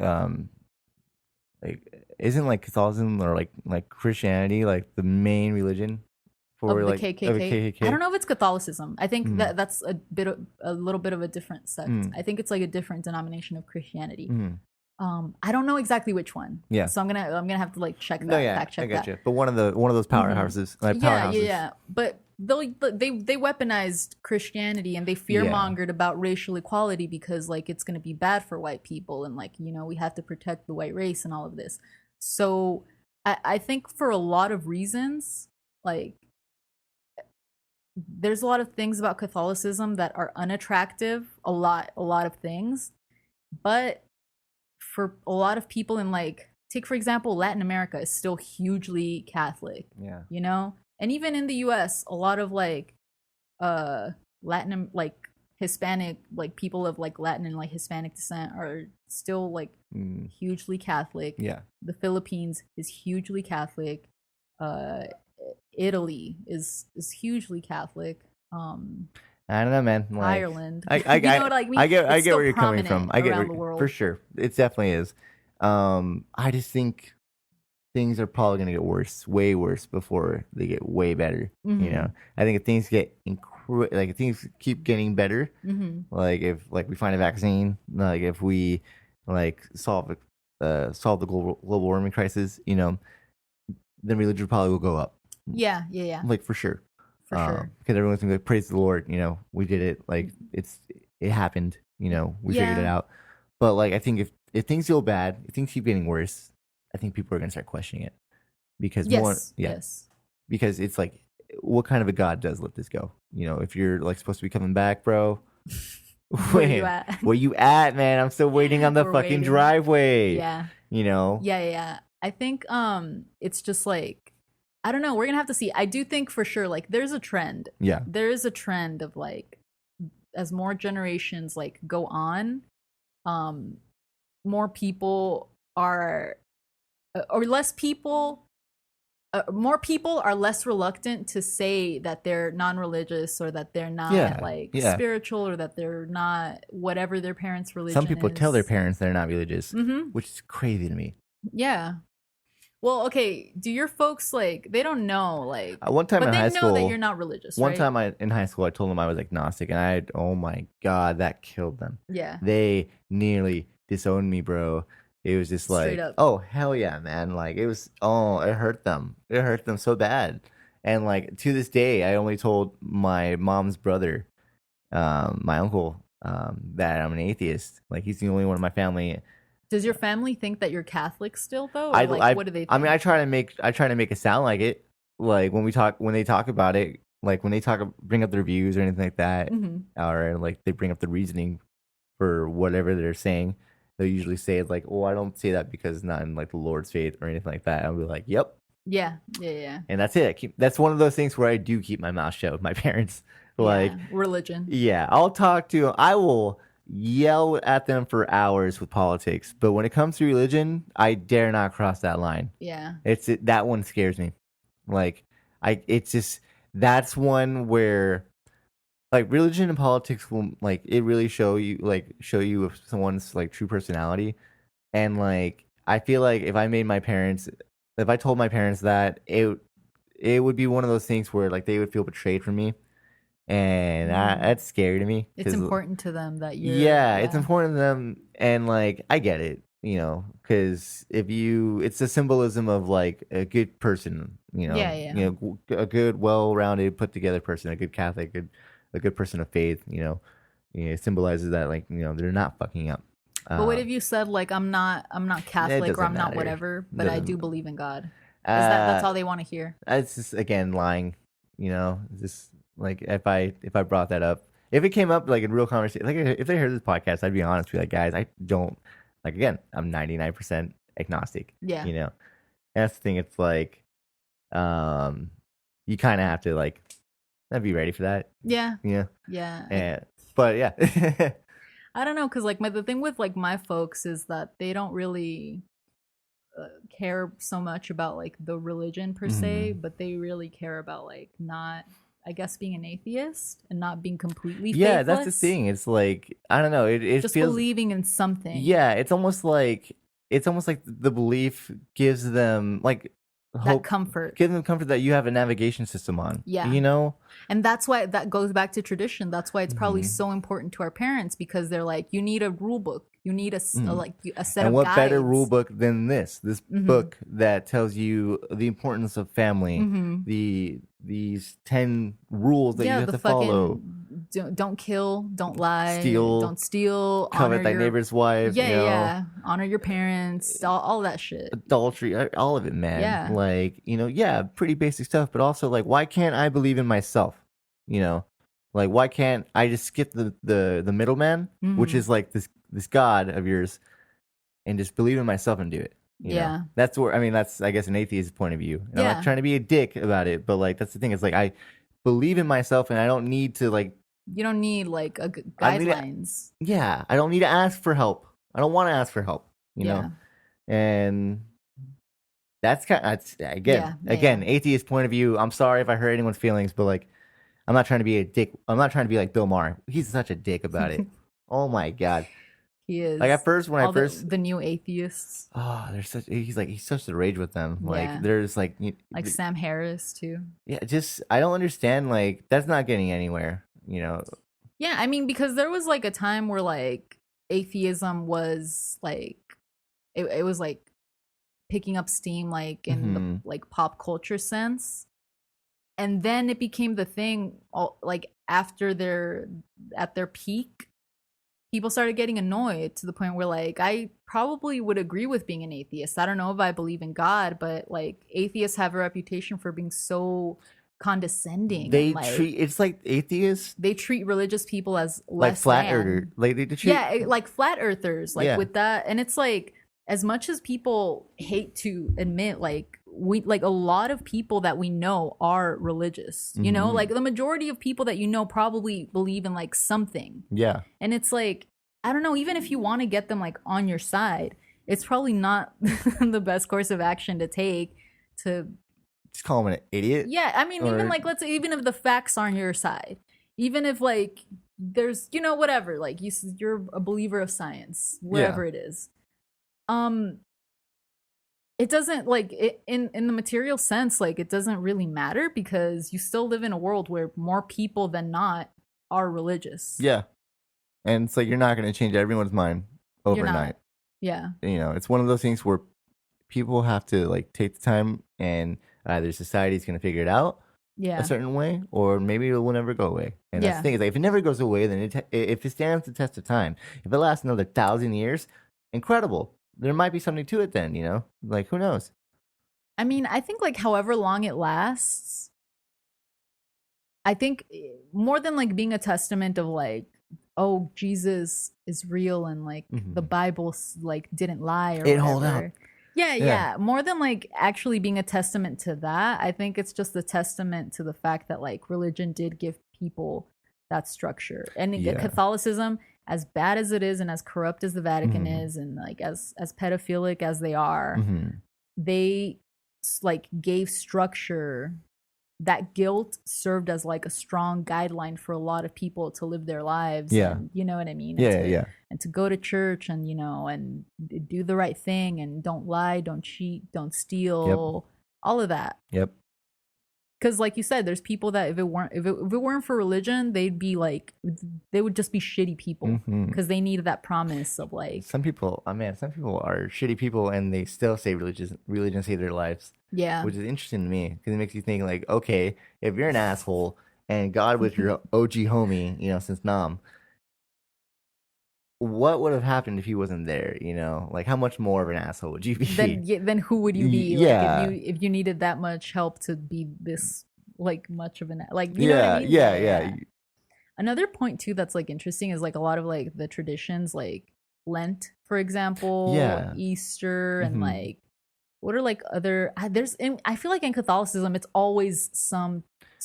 isn't like Catholicism or like Christianity like the main religion for
of the
like
KKK.
of the KKK?
I don't know if it's Catholicism. I think that's a little bit of a different sect. I think it's like a different denomination of Christianity. I don't know exactly which one.
Yeah.
So I'm gonna have to like check that.
No, yeah,
fact check
I got
that.
you. But one of those powerhouses, like powerhouses.
Yeah. But they weaponized Christianity and they fearmongered about racial equality because like it's gonna be bad for white people and like we have to protect the white race and all of this. So I think for a lot of reasons, like there's a lot of things about Catholicism that are unattractive. A lot of things, but for a lot of people in like take for example Latin America is still hugely Catholic. And even in the US a lot of like Latin like Hispanic like people of like Latin and like Hispanic descent are still like hugely Catholic. The Philippines is hugely Catholic. Italy is hugely Catholic.
I don't know, man. Like,
Ireland.
I
You know what I mean?
I get
It's still
where you're coming from. I get
around the world.
for sure. It definitely is. I just think things are probably gonna get worse, way worse, before they get way better. I think if things get if things keep getting better, like if like we find a vaccine, like if we like solve the global warming crisis, then religion probably will go up.
Yeah.
Like for sure.
For sure.
Because everyone's gonna be like, praise the Lord, we did it. Like it happened, we figured it out. But like I think if things go bad, if things keep getting worse, I think people are gonna start questioning it. Because because it's like, what kind of a God does let this go? If you're like supposed to be coming back, bro.
Where you at?
Where you at, man? I'm still waiting on the fucking driveway.
Yeah.
Yeah.
I think it's just like I don't know. We're gonna have to see. I do think for sure, like, there's a trend.
Yeah.
There is a trend of like, as more generations like go on, more people are, or less people, more people are less reluctant to say that they're non-religious or that they're not spiritual or that they're not whatever their parents' religion.
Some people
is.
tell their parents they're not religious, which is crazy to me.
Yeah. Well, okay. Do your folks like they don't know like
one time
but
in
they
high
know
school
that you're not religious?
One
right?
time in high school, I told them I was agnostic, and oh my god, that killed them.
Yeah.
They nearly disowned me, bro. It was just like, oh hell yeah, man! Like it was, it hurt them. It hurt them so bad, and like to this day, I only told my mom's brother, my uncle, that I'm an atheist. Like he's the only one in my family.
Does your family think that you're Catholic still, though? Or what do they think?
I mean, I try to make it sound like it. Like when they talk about it, Like when they bring up their views or anything like that, or like they bring up the reasoning for whatever they're saying, they'll usually say it like, "Oh, I don't say that because it's not in like the Lord's faith or anything like that." I'll be like, "Yep."
Yeah. Yeah.
And that's it. That's one of those things where I do keep my mouth shut with my parents. Like,
yeah. Religion.
yeah, I will yell at them for hours with politics, but when it comes to religion, I dare not cross that line.
Yeah.
That one scares me. Like, it's just, that's one where, like, religion and politics will, like, it really show you if someone's like true personality. And like, I feel like if I told my parents that, it would be one of those things where like they would feel betrayed from me, and that's scary to me.
It's important to them that you're.
Yeah, it's important to them, and like I get it, because it's a symbolism of like a good person, a good, well-rounded, put-together person, a good Catholic, a good person of faith, it symbolizes that like they're not fucking up.
But what if you said like I'm not Catholic or I'm not whatever, but I do believe in God? That's all they want to hear.
It's just again lying, just like if I brought that up, if it came up like in real conversation, like if they heard this podcast, I'd be honest, be like, guys, I don't like. Again, I'm 99% agnostic.
Yeah.
And that's the thing. It's like, you kind of have to like, be ready for that.
Yeah.
Yeah.
Yeah.
But yeah.
I don't know, because like the thing with like my folks is that they don't really care so much about like the religion per se, but they really care about like not, I guess, being an atheist and not being completely faithless.
That's the thing. It's like, I don't know, it
just
feels,
believing in something.
Yeah, it's almost like the belief gives them like hope,
that comfort.
Give them comfort that you have a navigation system on.
Yeah. And that's why that goes back to tradition. That's why it's probably so important to our parents, because they're like, you need a rule book. You need a set of guides.
And what better rule book than this book that tells you the importance of family, these 10 rules that you have to follow.
Don't kill, don't lie,
steal,
don't steal,
covet thy neighbor's wife.
Honor your parents, all that shit.
Adultery, all of it, man.
Yeah.
Like, pretty basic stuff, but also like, why can't I believe in myself? Like, why can't I just skip the middleman, which is like this God of yours, and just believe in myself and do it? You know? That's where, that's, I guess, an atheist's point of view. And I'm not trying to be a dick about it, but like, that's the thing. It's like, I believe in myself and I don't need to like,
you don't need like guidelines.
I don't need to ask for help. I don't want to ask for help, you know? And that's kind of, again, atheist point of view. I'm sorry if I hurt anyone's feelings, but like, I'm not trying to be a dick. I'm not trying to be like Bill Maher. He's such a dick about it. Oh my God.
He is.
Like at first,
the new atheists.
Oh, he's such a rage with them. Like there's like
Sam Harris too.
Yeah, I don't understand. Like that's not getting anywhere.
Yeah, because there was like a time where like atheism was like it was like picking up steam like in the like pop culture sense, and then it became the thing like after at their peak, people started getting annoyed to the point where like I probably would agree with being an atheist. I don't know if I believe in God, but like atheists have a reputation for being so condescending.
It's like atheists,
they treat religious people as
like flat earthers, like they treat
like flat earthers, like with that. And it's like, as much as people hate to admit, like we like a lot of people that we know are religious, like the majority of people that probably believe in like something. And it's like, I don't know, even if you want to get them like on your side, it's probably not the best course of action to take to
just call him an idiot.
Even like, let's say, even if the facts are on your side, even if like there's whatever, like you're a believer of science, whatever it is, it doesn't like in the material sense, like it doesn't really matter, because you still live in a world where more people than not are religious.
And it's like, you're not going to change everyone's mind overnight. It's one of those things where people have to like take the time, and either society's going to figure it out a certain way, or maybe it will never go away. And that's the thing, is like, if it never goes away, then if it stands the test of time, if it lasts another 1,000 years, incredible. There might be something to it then, like, who knows?
I think like however long it lasts, I think more than like being a testament of like, oh, Jesus is real and like the Bible like didn't lie or
It hold out.
whatever. Yeah. More than like actually being a testament to that, I think it's just a testament to the fact that like religion did give people that structure. And Catholicism, as bad as it is and as corrupt as the Vatican is and like as pedophilic as they are, they like gave structure. That guilt served as like a strong guideline for a lot of people to live their lives. And, you know what I mean? And to go to church and, you know, and do the right thing and don't lie, don't cheat, don't steal, all of that. Because like you said, there's people that if it weren't for religion, they would just be shitty people because they needed that promise of like
some people are shitty people and they still say religion saved their lives. Which is interesting to me because it makes you think like, okay, if you're an asshole and God was your OG homie, you know, since Nam, what would have happened if he wasn't there? You know, like how much more of an asshole would you be?
Then who would you be? Like, if you needed that much help to be this like much of an like you know what I mean?
Yeah.
Another point too that's like interesting is like a lot of like the traditions like Lent, for example, Easter, and like what are like other I feel like in Catholicism it's always some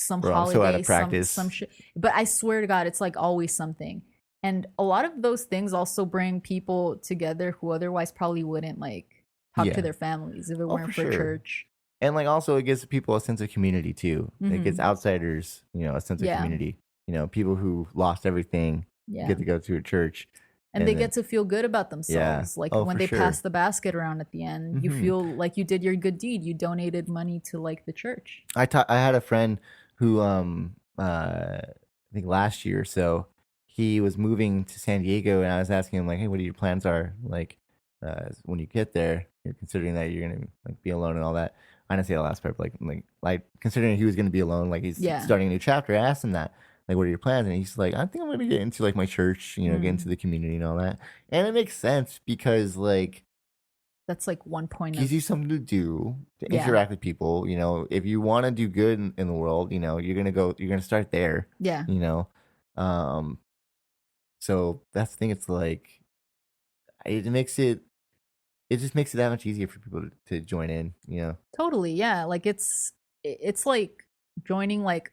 holiday,
so out of practice.
some shit. But I swear to God, it's like always something. And a lot of those things also bring people together who otherwise probably wouldn't like talk to their families if it weren't for church.
And like also it gives people a sense of community too. It gives outsiders, you know, a sense of community. You know, people who lost everything get to go to a church.
And they get to feel good about themselves. Like when they pass the basket around at the end, you feel like you did your good deed. You donated money to like the church.
I had a friend who I think last year or so, he was moving to San Diego and I was asking him like, hey, what are your plans are? Like when you get there, you're considering that you're gonna like be alone and all that. I didn't say the last part, but like considering he was gonna be alone, like he's starting a new chapter, I asked him that. Like, what are your plans? And he's like, I think I'm going to get into, like, my church, you know, get into the community and all that. And it makes sense because, like...
That's, like, one point
gives you something to do, to interact with people, you know. If you want to do good in the world, you know, you're going to start there.
Yeah.
You know? So, that's the thing. It's, like... It just makes it that much easier for people to join in, you know?
Totally, yeah. Like, it's like joining, like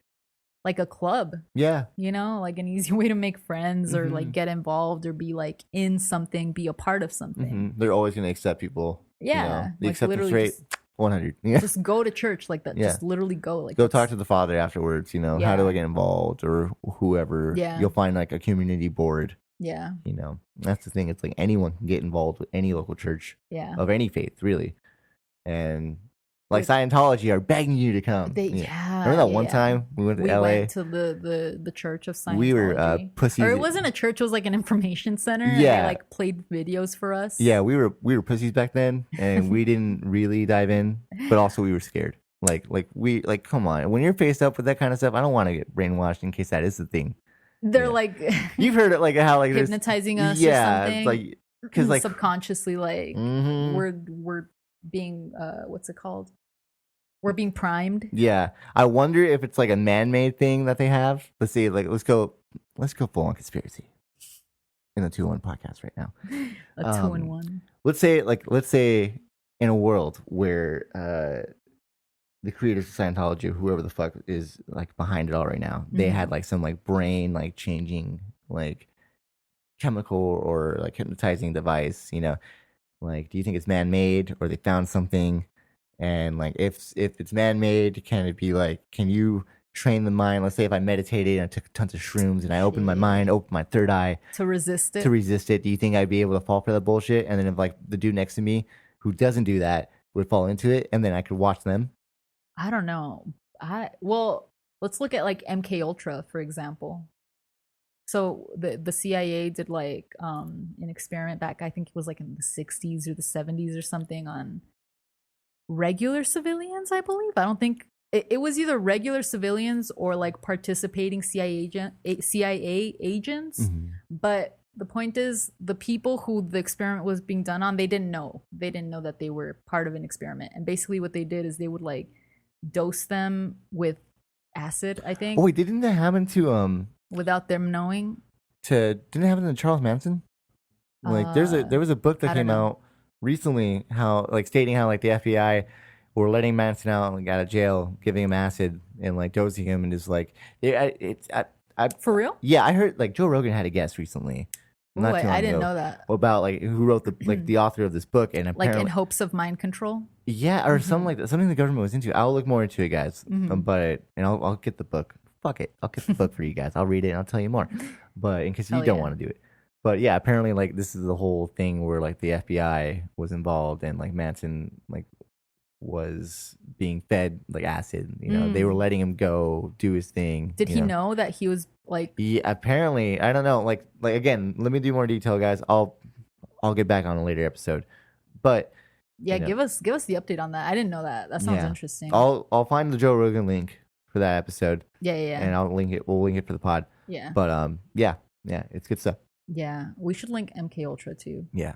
a club, you know, like an easy way to make friends or like get involved or be like in something, be a part of something.
They're always going to accept people.
Yeah,
you know? The
like
acceptance rate 100.
Just go to church like that. Just literally go. Like
go talk to the father afterwards. You know, how do I get involved or whoever? You'll find like a community board.
Yeah,
you know, that's the thing. It's like anyone can get involved with any local church. Of any faith, really, and. Like Scientology are begging you to come. Remember that one time we went to LA? We
went to the church of Scientology.
We were pussies.
Or it wasn't a church, it was like an information center. Yeah. And they like played videos for us.
Yeah, we were pussies back then and we didn't really dive in, but also we were scared. Like come on. When you're faced up with that kind of stuff, I don't want to get brainwashed in case that is the thing.
They're like
you've heard it like how like
hypnotizing us or something.
It's like cuz like
subconsciously like we're being what's it called? We're being primed.
Yeah. I wonder if it's like a man-made thing that they have. Let's see, like let's go full on conspiracy. In the 2-in-1 podcast right now.
A 2-in-1.
Let's say in a world where the creators of Scientology, whoever the fuck is like behind it all right now, they had like some like brain like changing like chemical or like hypnotizing device, you know. Like, do you think it's man-made or they found something? And like, if it's man-made, can it be like, can you train the mind? Let's say if I meditated and I took tons of shrooms and I opened my mind, opened my third eye
to resist it.
Do you think I'd be able to fall for that bullshit? And then if like the dude next to me who doesn't do that would fall into it, and then I could watch them.
I don't know. Well, let's look at like MK Ultra, for example. So the CIA did like an experiment back, I think it was like in the 60s or the 70s or something, on regular civilians, I believe. I don't think it was either regular civilians or like participating CIA agents. But the point is, the people who the experiment was being done on, they didn't know that they were part of an experiment. And basically what they did is they would like dose them with acid, I
Oh
think,
wait, didn't that happen to
without them knowing.
didn't it happen to Charles Manson? Like there was a book that
I don't
came
know.
out recently, how like stating how like the FBI were letting Manson out and got out of jail, giving him acid and like dosing him, and just like
For real?
yeah, I heard like Joe Rogan had a guest recently,
Ooh,
not too long
I didn't
ago,
know that.
about like who wrote the like the author of this book, and
Like
apparently
in hopes of mind control.
yeah, or something like that, something the government was into. I'll look more into it, guys.
Mhm.
But and I'll get the book. Fuck it, I'll get the book for you guys. I'll read it and I'll tell you more. But in case you
Hell
don't
yeah.
want to do it. But yeah, apparently like this is the whole thing where like the FBI was involved and like Manson like was being fed like acid. You know, they were letting him go do his thing.
Did
you
he
know?
know that he was like?
Yeah, apparently, I don't know. Like again, let me do more detail, guys. I'll get back on a later episode. But
Yeah,
you know,
give us the update on that. I didn't know that. That sounds
yeah.
interesting.
I'll find the Joe Rogan link for that episode.
Yeah.
And I'll link it. We'll link it for the pod.
Yeah.
But yeah, it's good stuff.
Yeah, we should link MK Ultra too.
Yeah.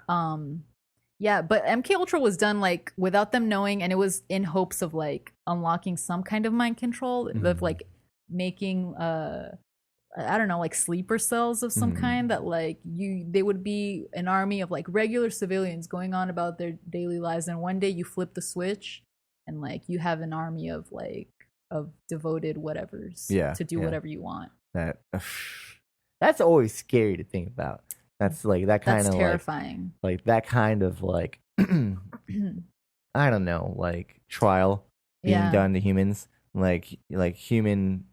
Yeah, but MK Ultra was done like without them knowing, and it was in hopes of like unlocking some kind of mind control of like making I don't know, like sleeper cells of some kind that like they would be an army of like regular civilians going on about their daily lives, and one day you flip the switch and like you have an army of like of devoted whatevers to do whatever you want.
That's always scary to think about. That's like that kind of
terrifying.
Like that kind of like I don't know, like trial being done to humans, like human.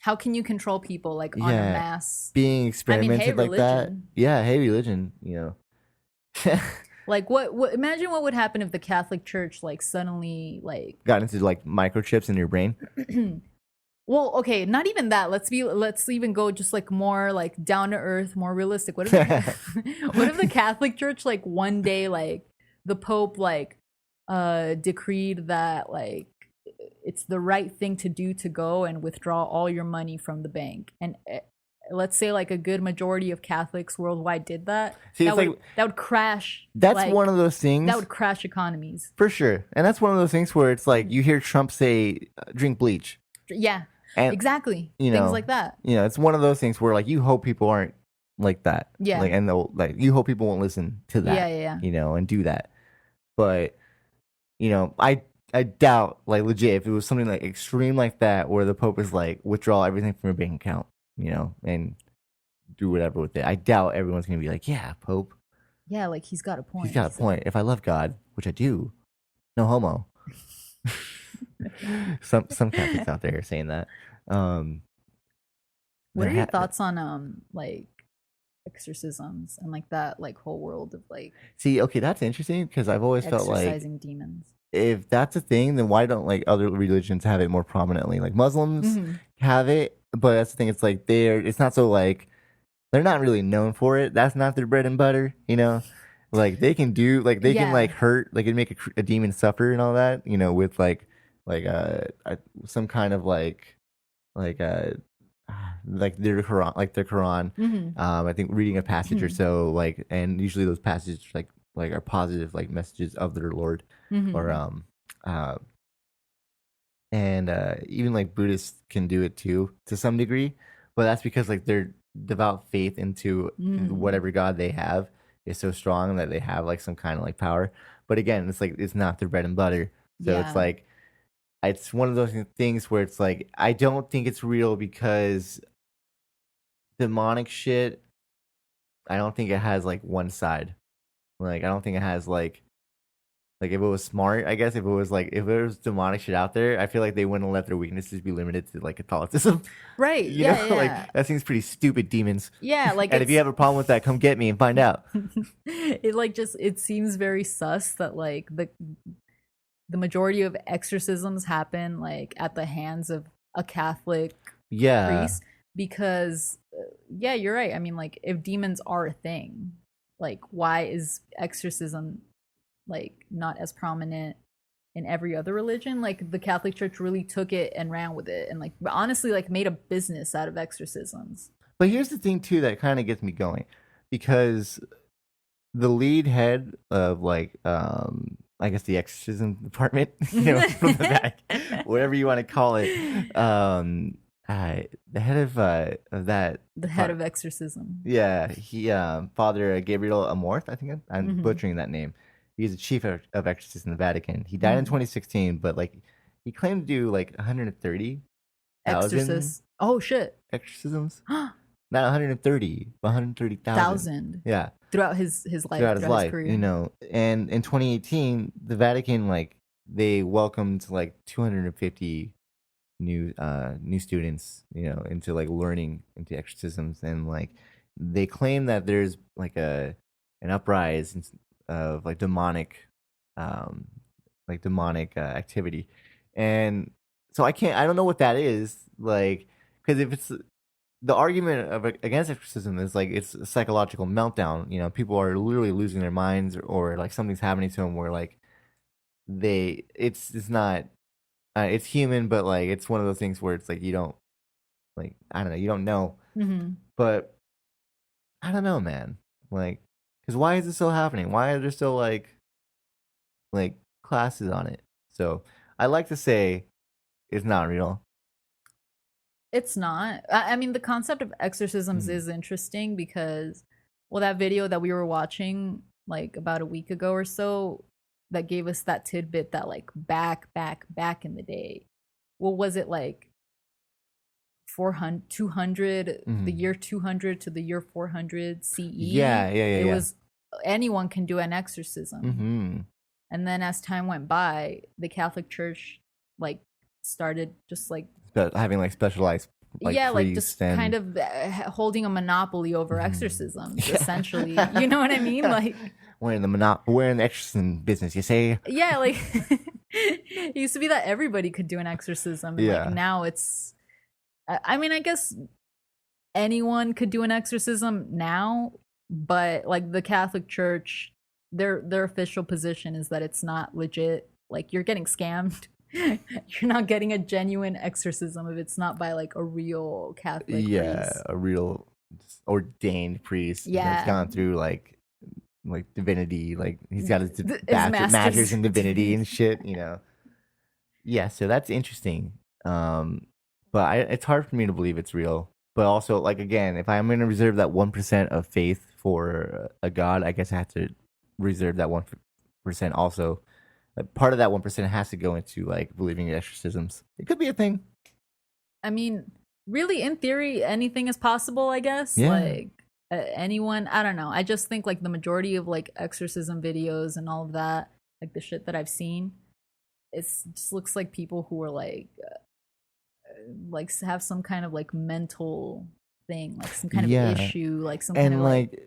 How can you control people like on a mass
being experimented like that? Yeah, hey religion, you know.
Like what? Imagine what would happen if the Catholic Church like suddenly like
got into like microchips in your brain.
Well, okay, not even that. Let's even go just like more like down to earth, more realistic. What if the Catholic Church like one day like the Pope like decreed that like it's the right thing to do to go and withdraw all your money from the bank, and let's say like a good majority of Catholics worldwide did that.
See,
that would crash.
That's
like,
one of those things
that would crash economies
for sure, and that's one of those things where it's like you hear Trump say, "Drink bleach."
Yeah.
And,
exactly.
You know,
things like that.
You know, it's one of those things where like you hope people aren't like that.
Yeah.
Like, and they'll like you hope people won't listen to that.
Yeah.
You know, and do that. But you know, I doubt like legit if it was something like extreme like that where the Pope is like withdraw everything from your bank account, you know, and do whatever with it. I doubt everyone's gonna be like, yeah, Pope.
Yeah, like he's got a point.
He's got a point. If I love God, which I do, no homo. some Catholics out there are saying that.
What are your thoughts on like exorcisms and like that like whole world of like?
See, okay, that's interesting because I've always felt like
exorcising demons.
If that's a thing, then why don't like other religions have it more prominently? Like Muslims have it, but that's the thing. It's like it's not so like they're not really known for it. That's not their bread and butter, you know. Like they can do like they can like hurt, like it make a demon suffer and all that, you know, with like some kind of like their Quran, their Quran. I think reading a passage or so, like, and usually those passages like are positive like messages of their Lord, or and even like Buddhists can do it too to some degree, but that's because like their devout faith into whatever God they have is so strong that they have like some kind of like power. But again, it's like it's not their bread and butter, so it's like it's one of those things where it's like I don't think it's real because demonic shit, I don't think it has like one side. Like I don't think it has like if it was smart, I guess if there was demonic shit out there, I feel like they wouldn't let their weaknesses be limited to like Catholicism.
Right.
You know? Like that seems pretty stupid, demons.
Yeah, like
and if you have a problem with that, come get me and find out.
It seems very sus that like the majority of exorcisms happen like at the hands of a Catholic priest because you're right. I mean, like if demons are a thing, like why is exorcism like not as prominent in every other religion? Like the Catholic Church really took it and ran with it and like honestly like made a business out of exorcisms.
But here's the thing too that kind of gets me going, because the lead head of like I guess the exorcism department, you know, from the back, whatever you want to call it. The head of that.
The head of exorcism.
Yeah, he Father Gabriel Amorth. I think I'm butchering that name. He's the chief of exorcists in the Vatican. He died in 2016, but like he claimed to do like 130,000
Exorcists. Oh shit.
exorcisms. Not 130, but 130,000. Yeah,
throughout his life,
throughout his life,
career.
you know. And in 2018, the Vatican like they welcomed like 250 new students, you know, into like learning into exorcisms, and like they claim that there's like an uprise of like demonic activity, and so I don't know what that is, like, because if it's the argument of against exorcism is like it's a psychological meltdown, you know, people are literally losing their minds, or like something's happening to them where like it's not it's human, but like it's one of those things where it's like you don't, like, I don't know, you don't know. But I don't know, man, like, because why is this still happening? Why are there still like classes on it? So I like to say it's not real.
It's not. I mean, the concept of exorcisms is interesting because, well, that video that we were watching like about a week ago or so, that gave us that tidbit that like back in the day, what was it, like 200, the year 200 to the year 400 CE?
Yeah. It
was anyone can do an exorcism. And then as time went by, the Catholic Church like started just like
having like specialized
like just kind of holding a monopoly over exorcisms, essentially. You know what I mean? Like
we're in the exorcism business, you say?
Yeah, like it used to be that everybody could do an exorcism, and like now it's, I mean, I guess anyone could do an exorcism now, but like the Catholic Church, their official position is that it's not legit. Like you're getting scammed. You're not getting a genuine exorcism if it's not by like a real Catholic priest.
A real ordained priest. That's gone through like divinity, like he's got his master's in divinity and shit, you know. Yeah, so that's interesting. But it's hard for me to believe it's real. But also, like, again, if I'm going to reserve that 1% of faith for a god, I guess I have to reserve that 1% also. Part of that 1% has to go into like believing in exorcisms. It could be a thing.
I mean, really, in theory, anything is possible, I guess. Yeah. Like anyone, I don't know. I just think like the majority of like exorcism videos and all of that, like the shit that I've seen, it just looks like people who are like have some kind of like mental thing, like some kind of issue, like some kind of like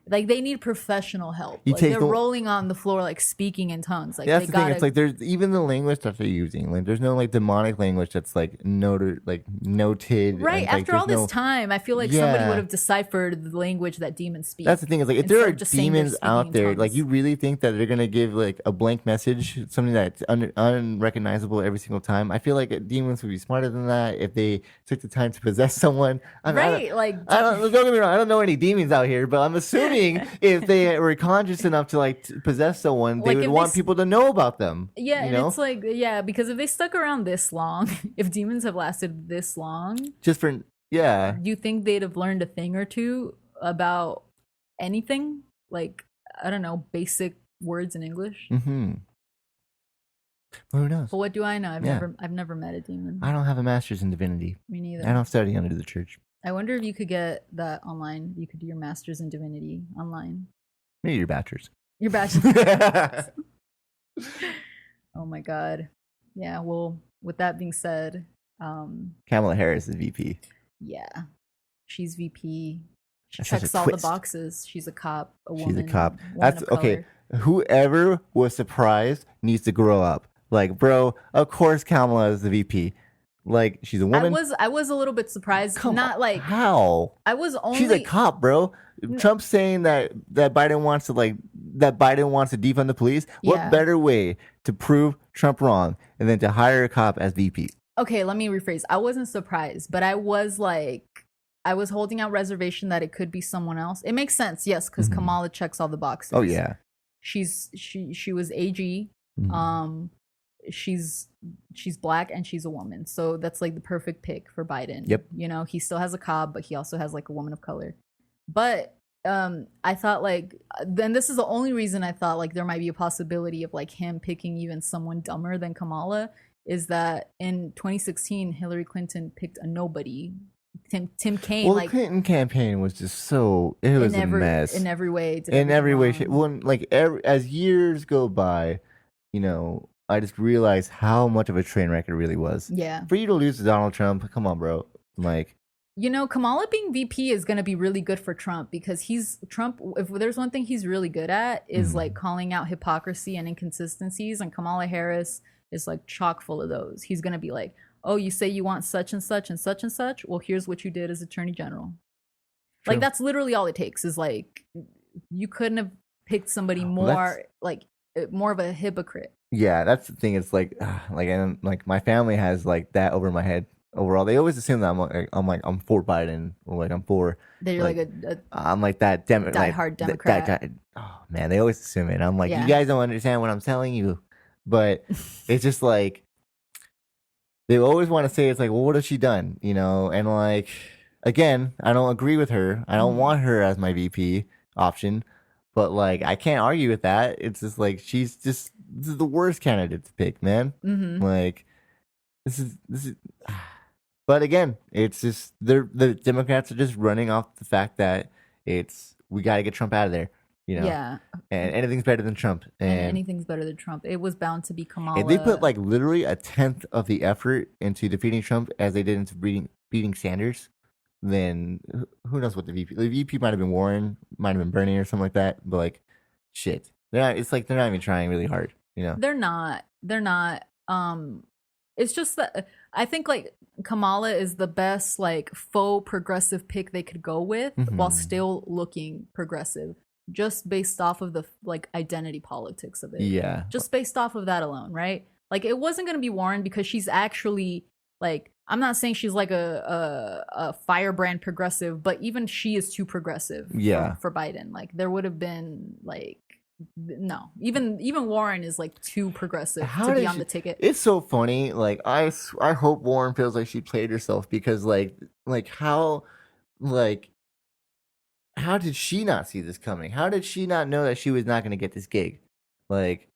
they need professional help. Like they're rolling on the floor, like speaking in tongues. Like
that's the thing. It's like there's even the language that they're using. Like there's no like demonic language that's like noted.
Right.
And,
after all this time, I feel like somebody would have deciphered the language that demons speak.
That's the thing. Is like if there are demons out there, like you really think that they're gonna give like a blank message, something that's unrecognizable every single time? I feel like demons would be smarter than that if they took the time to possess someone. Don't get me wrong. I don't know any demons out here, but I'm assuming if they were conscious enough to like possess someone, they would want people to know about them.
Yeah, you know? It's like, because if they stuck around this long, if demons have lasted this long, do you think they'd have learned a thing or two about anything? Like, I don't know, basic words in English.
Well, who knows?
But what do I know? I've never met a demon.
I don't have a master's in divinity.
Me neither.
I don't study under the church.
I wonder if you could get that online. You could do your master's in divinity online.
Maybe your bachelor's.
Your bachelor's. Oh my god. Yeah, well, with that being said,
Kamala Harris is VP.
Yeah. She's VP. She checks all the boxes. She's a cop, a woman.
She's a cop. That's okay. Whoever was surprised needs to grow up. Like, bro, of course Kamala is the VP. Like, she's a woman.
I was a little bit surprised. Not like
how.
I was only.
She's a cop, bro. Trump's saying that Biden wants to defund the police. What better way to prove Trump wrong and then to hire a cop as VP?
Okay, let me rephrase. I wasn't surprised, but I was holding out reservation that it could be someone else. It makes sense, yes, because Kamala checks all the boxes.
Oh yeah.
She was AG. she's black and she's a woman, so that's like the perfect pick for Biden.
Yep.
You know, he still has a Cobb, but he also has like a woman of color. But I thought like then this is the only reason I thought like there might be a possibility of like him picking even someone dumber than Kamala is that in 2016 Hillary Clinton picked a nobody, Tim Kaine.
Well,
like
the Clinton campaign was just so it was a mess
in every way.
In every way, as years go by, you know, I just realized how much of a train wreck it really was.
Yeah.
For you to lose to Donald Trump, come on, bro. Like,
you know, Kamala being VP is going to be really good for Trump because Trump, if there's one thing he's really good at is like calling out hypocrisy and inconsistencies, and Kamala Harris is like chock full of those. He's going to be like, oh, you say you want such and such and such and such? Well, here's what you did as Attorney General. True. Like, that's literally all it takes is like, you couldn't have picked somebody more, more of a hypocrite.
Yeah, that's the thing. It's like my family has like that over my head. Overall, they always assume that I'm for Biden or like I'm for.
That you're like
I'm like that
diehard Democrat.
That guy. Oh man, they always assume it. I'm like, you guys don't understand what I'm telling you, but it's just like they always want to say it's like, well, what has she done? You know, and like again, I don't agree with her. I don't want her as my VP option, but like I can't argue with that. It's just like this is the worst candidate to pick, man. Like this is. But again, it's just the Democrats are just running off the fact that we got to get Trump out of there, you know. Yeah. And anything's better than Trump.
And anything's better than Trump. It was bound to be Kamala.
If they put like literally a tenth of the effort into defeating Trump as they did into beating Sanders, then who knows what the VP might have been Warren, might have been Bernie or something like that. But like, shit, it's like they're not even trying really hard, you know.
They're not. It's just that I think like Kamala is the best like faux progressive pick they could go with while still looking progressive, just based off of the like identity politics of it.
Yeah.
Just based off of that alone, right? Like it wasn't going to be Warren because she's actually like, I'm not saying she's like a firebrand progressive, but even she is too progressive for Biden. Like there would have been like, no, even Warren is like too progressive to be on the ticket.
It's so funny. Like I hope Warren feels like she played herself because like how did she not see this coming? How did she not know that she was not going to get this gig? Like,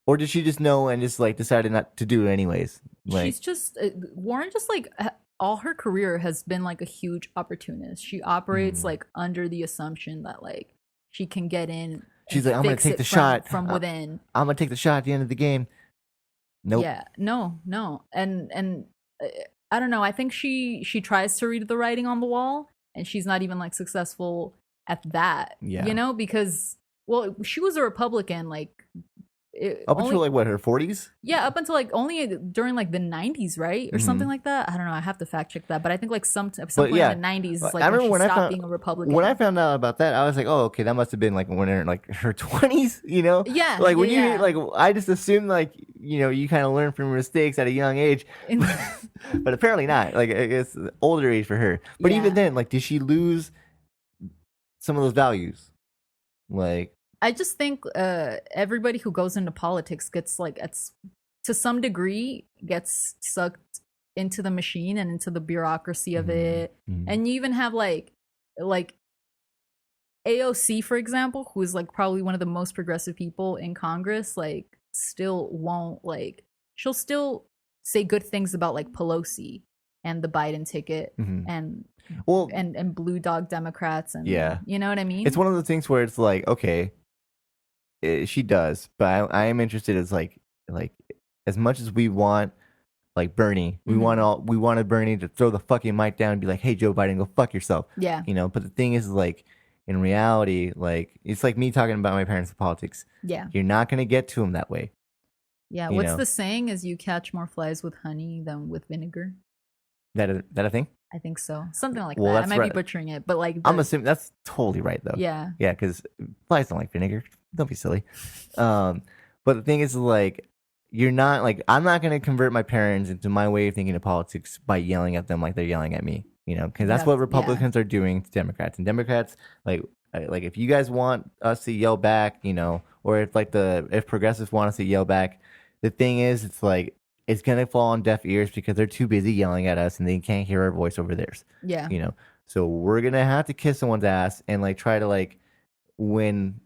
or did she just know and just like decided not to do it anyways? Like,
she's just Warren. Just like all her career has been like a huge opportunist. She operates like under the assumption that like she can get in.
She's like, I'm going to take the shot
from within.
I'm going to take the shot at the end of the game. Nope.
Yeah, no. And I don't know. I think she tries to read the writing on the wall and she's not even like successful at that. Yeah. You know, because, well, she was a Republican, like,
up until like what, her 40s?
Yeah, up until like only during like the 90s, right? Or something like that. I don't know. I have to fact check that. But I think like some point in the 90s, like I remember when she stopped being a Republican.
When I found out about that, I was like, oh, okay, that must have been like when her like her 20s, you know?
Yeah.
Like when you like, I just assumed like, you know, you kind of learn from your mistakes at a young age, but apparently not. Like it's older age for her. But even then, like, did she lose some of those values? Like.
I just think everybody who goes into politics gets like to some degree gets sucked into the machine and into the bureaucracy of it. And you even have like AOC, for example, who is like probably one of the most progressive people in Congress, like still won't like, she'll still say good things about like Pelosi and the Biden ticket and blue dog Democrats and you know what I mean?
It's one of the things where it's like, okay, she does, but I am interested as like as much as we want like Bernie, we wanted Bernie to throw the fucking mic down and be like, hey, Joe Biden, go fuck yourself. Yeah. You know, but the thing is like in reality, like it's like me talking about my parents in politics. Yeah. You're not gonna get to them that way.
Yeah. What's the saying is you catch more flies with honey than with vinegar?
That a thing?
I think so. Something like that. I might be butchering it, but like
I'm assuming that's totally right though.
Yeah.
Yeah, because flies don't like vinegar. Don't be silly. But the thing is like you're not like I'm not gonna convert my parents into my way of thinking of politics by yelling at them like they're yelling at me. You know, because that's what Republicans are doing to Democrats. And Democrats like if you guys want us to yell back, you know, or if progressives want us to yell back, the thing is, it's like it's gonna fall on deaf ears because they're too busy yelling at us and they can't hear our voice over theirs.
Yeah.
You know, so we're gonna have to kiss someone's ass and like try to like win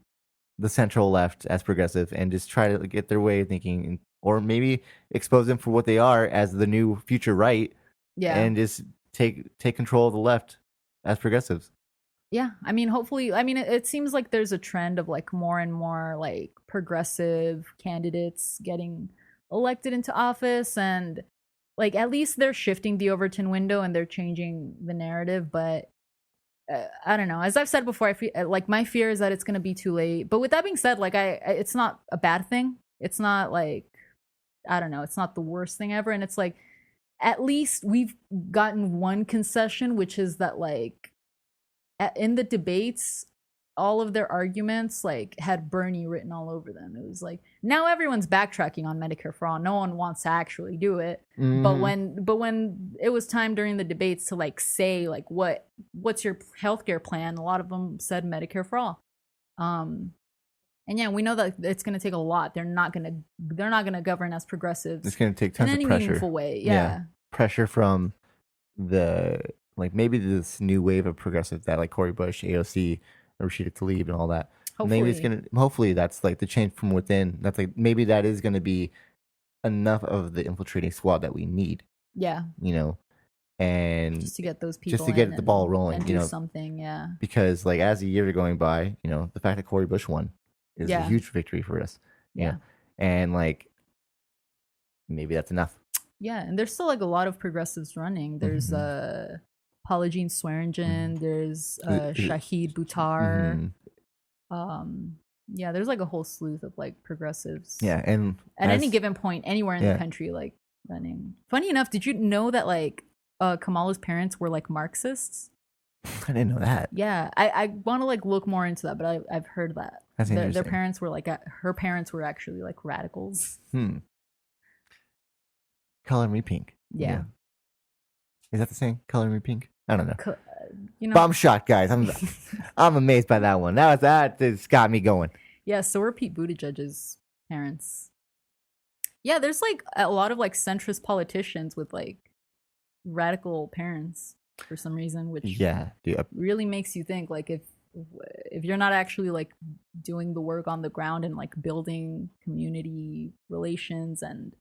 the central left as progressive and just try to get their way of thinking, or maybe expose them for what they are as the new future right.
Yeah.
And just take control of the left as progressives.
Yeah, I mean, hopefully, I mean, it seems like there's a trend of like more and more like progressive candidates getting elected into office, and like at least they're shifting the Overton window and they're changing the narrative. But I don't know. As I've said before, I feel like my fear is that it's going to be too late. But with that being said, like it's not a bad thing. It's not like, I don't know, it's not the worst thing ever. And it's like, at least we've gotten one concession, which is that like in the debates, all of their arguments like had Bernie written all over them. It was like, now everyone's backtracking on Medicare for all. No one wants to actually do it. But when it was time during the debates to like say like what's your healthcare plan, a lot of them said Medicare for all. And yeah, we know that it's going to take a lot. They're not going to govern as progressives.
It's going to take tons
in any
of pressure.
Meaningful way. Yeah.
Pressure from the like maybe this new wave of progressives that like Cory Bush, AOC, Rashida Tlaib, and all that.
Hopefully.
Maybe it's gonna. Hopefully, that's like the change from within. That's like maybe that is going to be enough of the infiltrating squad that we need.
Yeah.
You know, and
just to get those people,
just to get the ball rolling,
and
you
do
know,
something. Yeah.
Because like as the years are going by, you know, the fact that Cory Bush won is a huge victory for us.
Yeah.
Know? And like maybe that's enough.
Yeah, and there's still like a lot of progressives running. There's Paula Jean Swearingen, there's Shahid Buttar. Yeah, there's like a whole slew of like progressives.
Yeah, and
at any given point anywhere in the country like running. Funny enough, did you know that like Kamala's parents were like Marxists?
I didn't know that.
Yeah, I want to like look more into that, but I've heard that.
That's interesting.
Their parents were like her parents were actually like radicals.
Color Me Pink.
Yeah.
Is that the same? Color Me Pink? I don't know.
You know,
Bomb shot, guys. I'm amazed by that one. That just got me going.
Yeah, so were Pete Buttigieg's parents. Yeah, there's like a lot of like centrist politicians with like radical parents for some reason, which really makes you think like if you're not actually like doing the work on the ground and like building community relations, and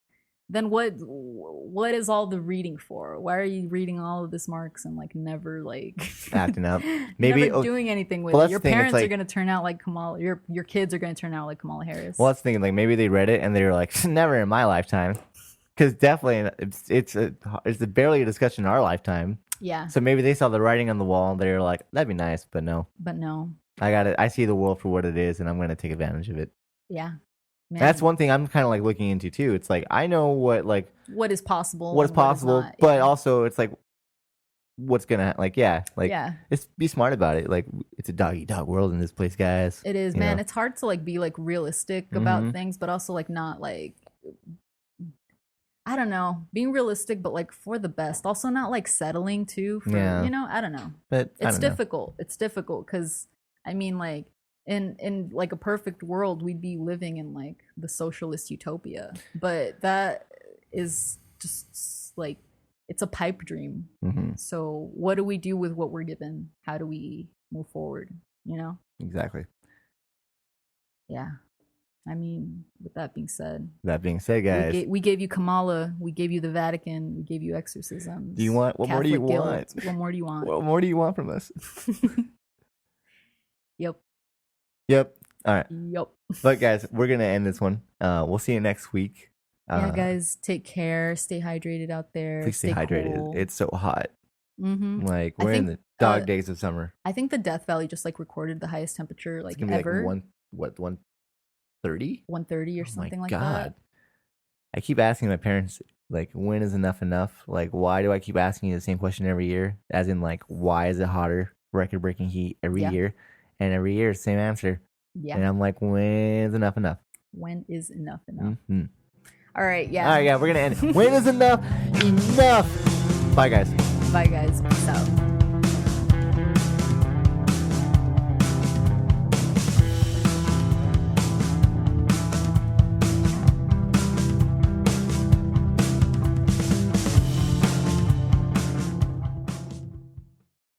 then what is all the reading for? Why are you reading all of this Marx and like never like
acting up, maybe
never doing anything with it? Your parents are gonna turn out like Kamala. Your kids are gonna turn out like Kamala Harris.
Well, I was thinking like maybe they read it and they were like, never in my lifetime, because definitely it's barely a discussion in our lifetime.
Yeah.
So maybe they saw the writing on the wall and they were like, that'd be nice, but no. I got it. I see the world for what it is, and I'm gonna take advantage of it.
Yeah. Man.
That's one thing I'm kind of like looking into too. It's like I know what
is possible,
but also it's like what's gonna it's be smart about it. Like it's a dog eat dog world in this place, guys.
It is, man. It's hard to like be like realistic about things, but also like not like I don't know, being realistic, but like for the best. Also not like settling too. I don't know.
But
it's difficult. It's difficult because I mean like. In like a perfect world, we'd be living in like the socialist utopia, but that is just like it's a pipe dream. So what do we do with what we're given? How do we move forward?
Exactly.
Yeah, I mean, with that being said,
guys,
we gave you Kamala, we gave you the Vatican, we gave you exorcisms.
Do you want what more do you
guilt.
want?
What more do you want?
What more do you want from us?
Yep.
All right.
Yep.
But guys, we're gonna end this one. We'll see you next week.
Yeah, guys, take care. Stay hydrated out there.
Please stay hydrated.
Cool.
It's so hot. Like we're in the dog days of summer.
I think the Death Valley just like recorded the highest temperature like ever.
Like 130?
130 or something like that. God.
I keep asking my parents like, when is enough? Like, why do I keep asking you the same question every year? As in, like, why is it hotter, record-breaking heat every year? And every year, same answer. Yeah. And I'm like, when's enough?
When is enough? All right, yeah.
All right, yeah, we're going to end it. When is enough? Enough. Bye, guys.
Bye, guys. Peace out.